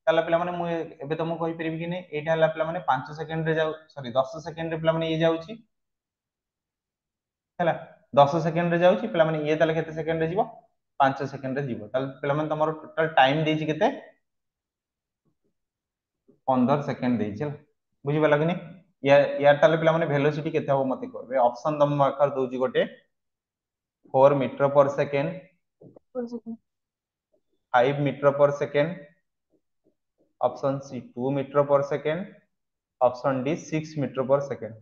ताला पिला माने मु एबे तुमको कहि परिबि कि नै एटा हला पिला माने 5 सेकंड रे जाउ सॉरी 10 सेकंड रे पिला माने ये जाउची हला 10 सेकंड रे जाउची पिला माने ये ताले केते सेकंड रे जीवो 5 सेकंड रे जीवो ताले पिला माने तमरो टोटल टाइम देछि केते 15 सेकंड देछि बुझि बला कि नै यार ताले पिला माने वेलोसिटी केते हो मते करबे ऑप्शन दम कर दोजी गोटे 4 मीटर पर सेकंड 4 सेकंड 5 मीटर पर सेकंड ऑप्शन सी 2 मीटर पर सेकंड ऑप्शन डी 6 मीटर पर सेकंड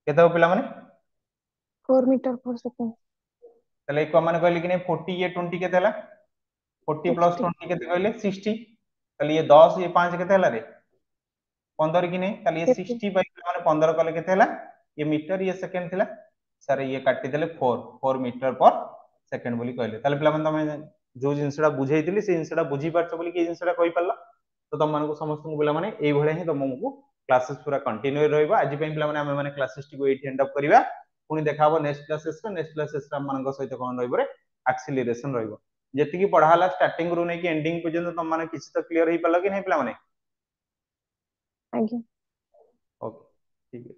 केते हो पिला माने 4 मीटर पर सेकंड तले को माने कहले कि नै 40 ये 20 केते हला 40 प्लस 60 20 केते कहले 60 तले ये 10 ये 5 केते हला रे 15 कि नै तले ये 50 60 बाय माने 15 कले केते हला ये मीटर ये सेकंड थिला सर ये काटी देले 4 मीटर पर सेकंड बोली कहले तले पिला माने तमे जो जिंसडा बुझेइतिली से जिंसडा बुझी पारछ बोली कि जिंसडा कहि पारला तो तुम मानको समस्त पिला माने एई भळे ही तुमको क्लासेस पूरा कंटिन्यू रहइबा आज पे पिला माने हम माने क्लासेस टी को एट एंड अप करिवा पुनी देखाबो नेक्स्ट क्लासेस हम मानको सहित कोन रहइबो रे एक्सीलरेशन रहइबो जेति की पढाला स्टार्टिंग रू नै कि एंडिंग पर्यंत तुम माने किछि तो क्लियर होई पाला कि नै पिला माने आगे ओके ठीक है।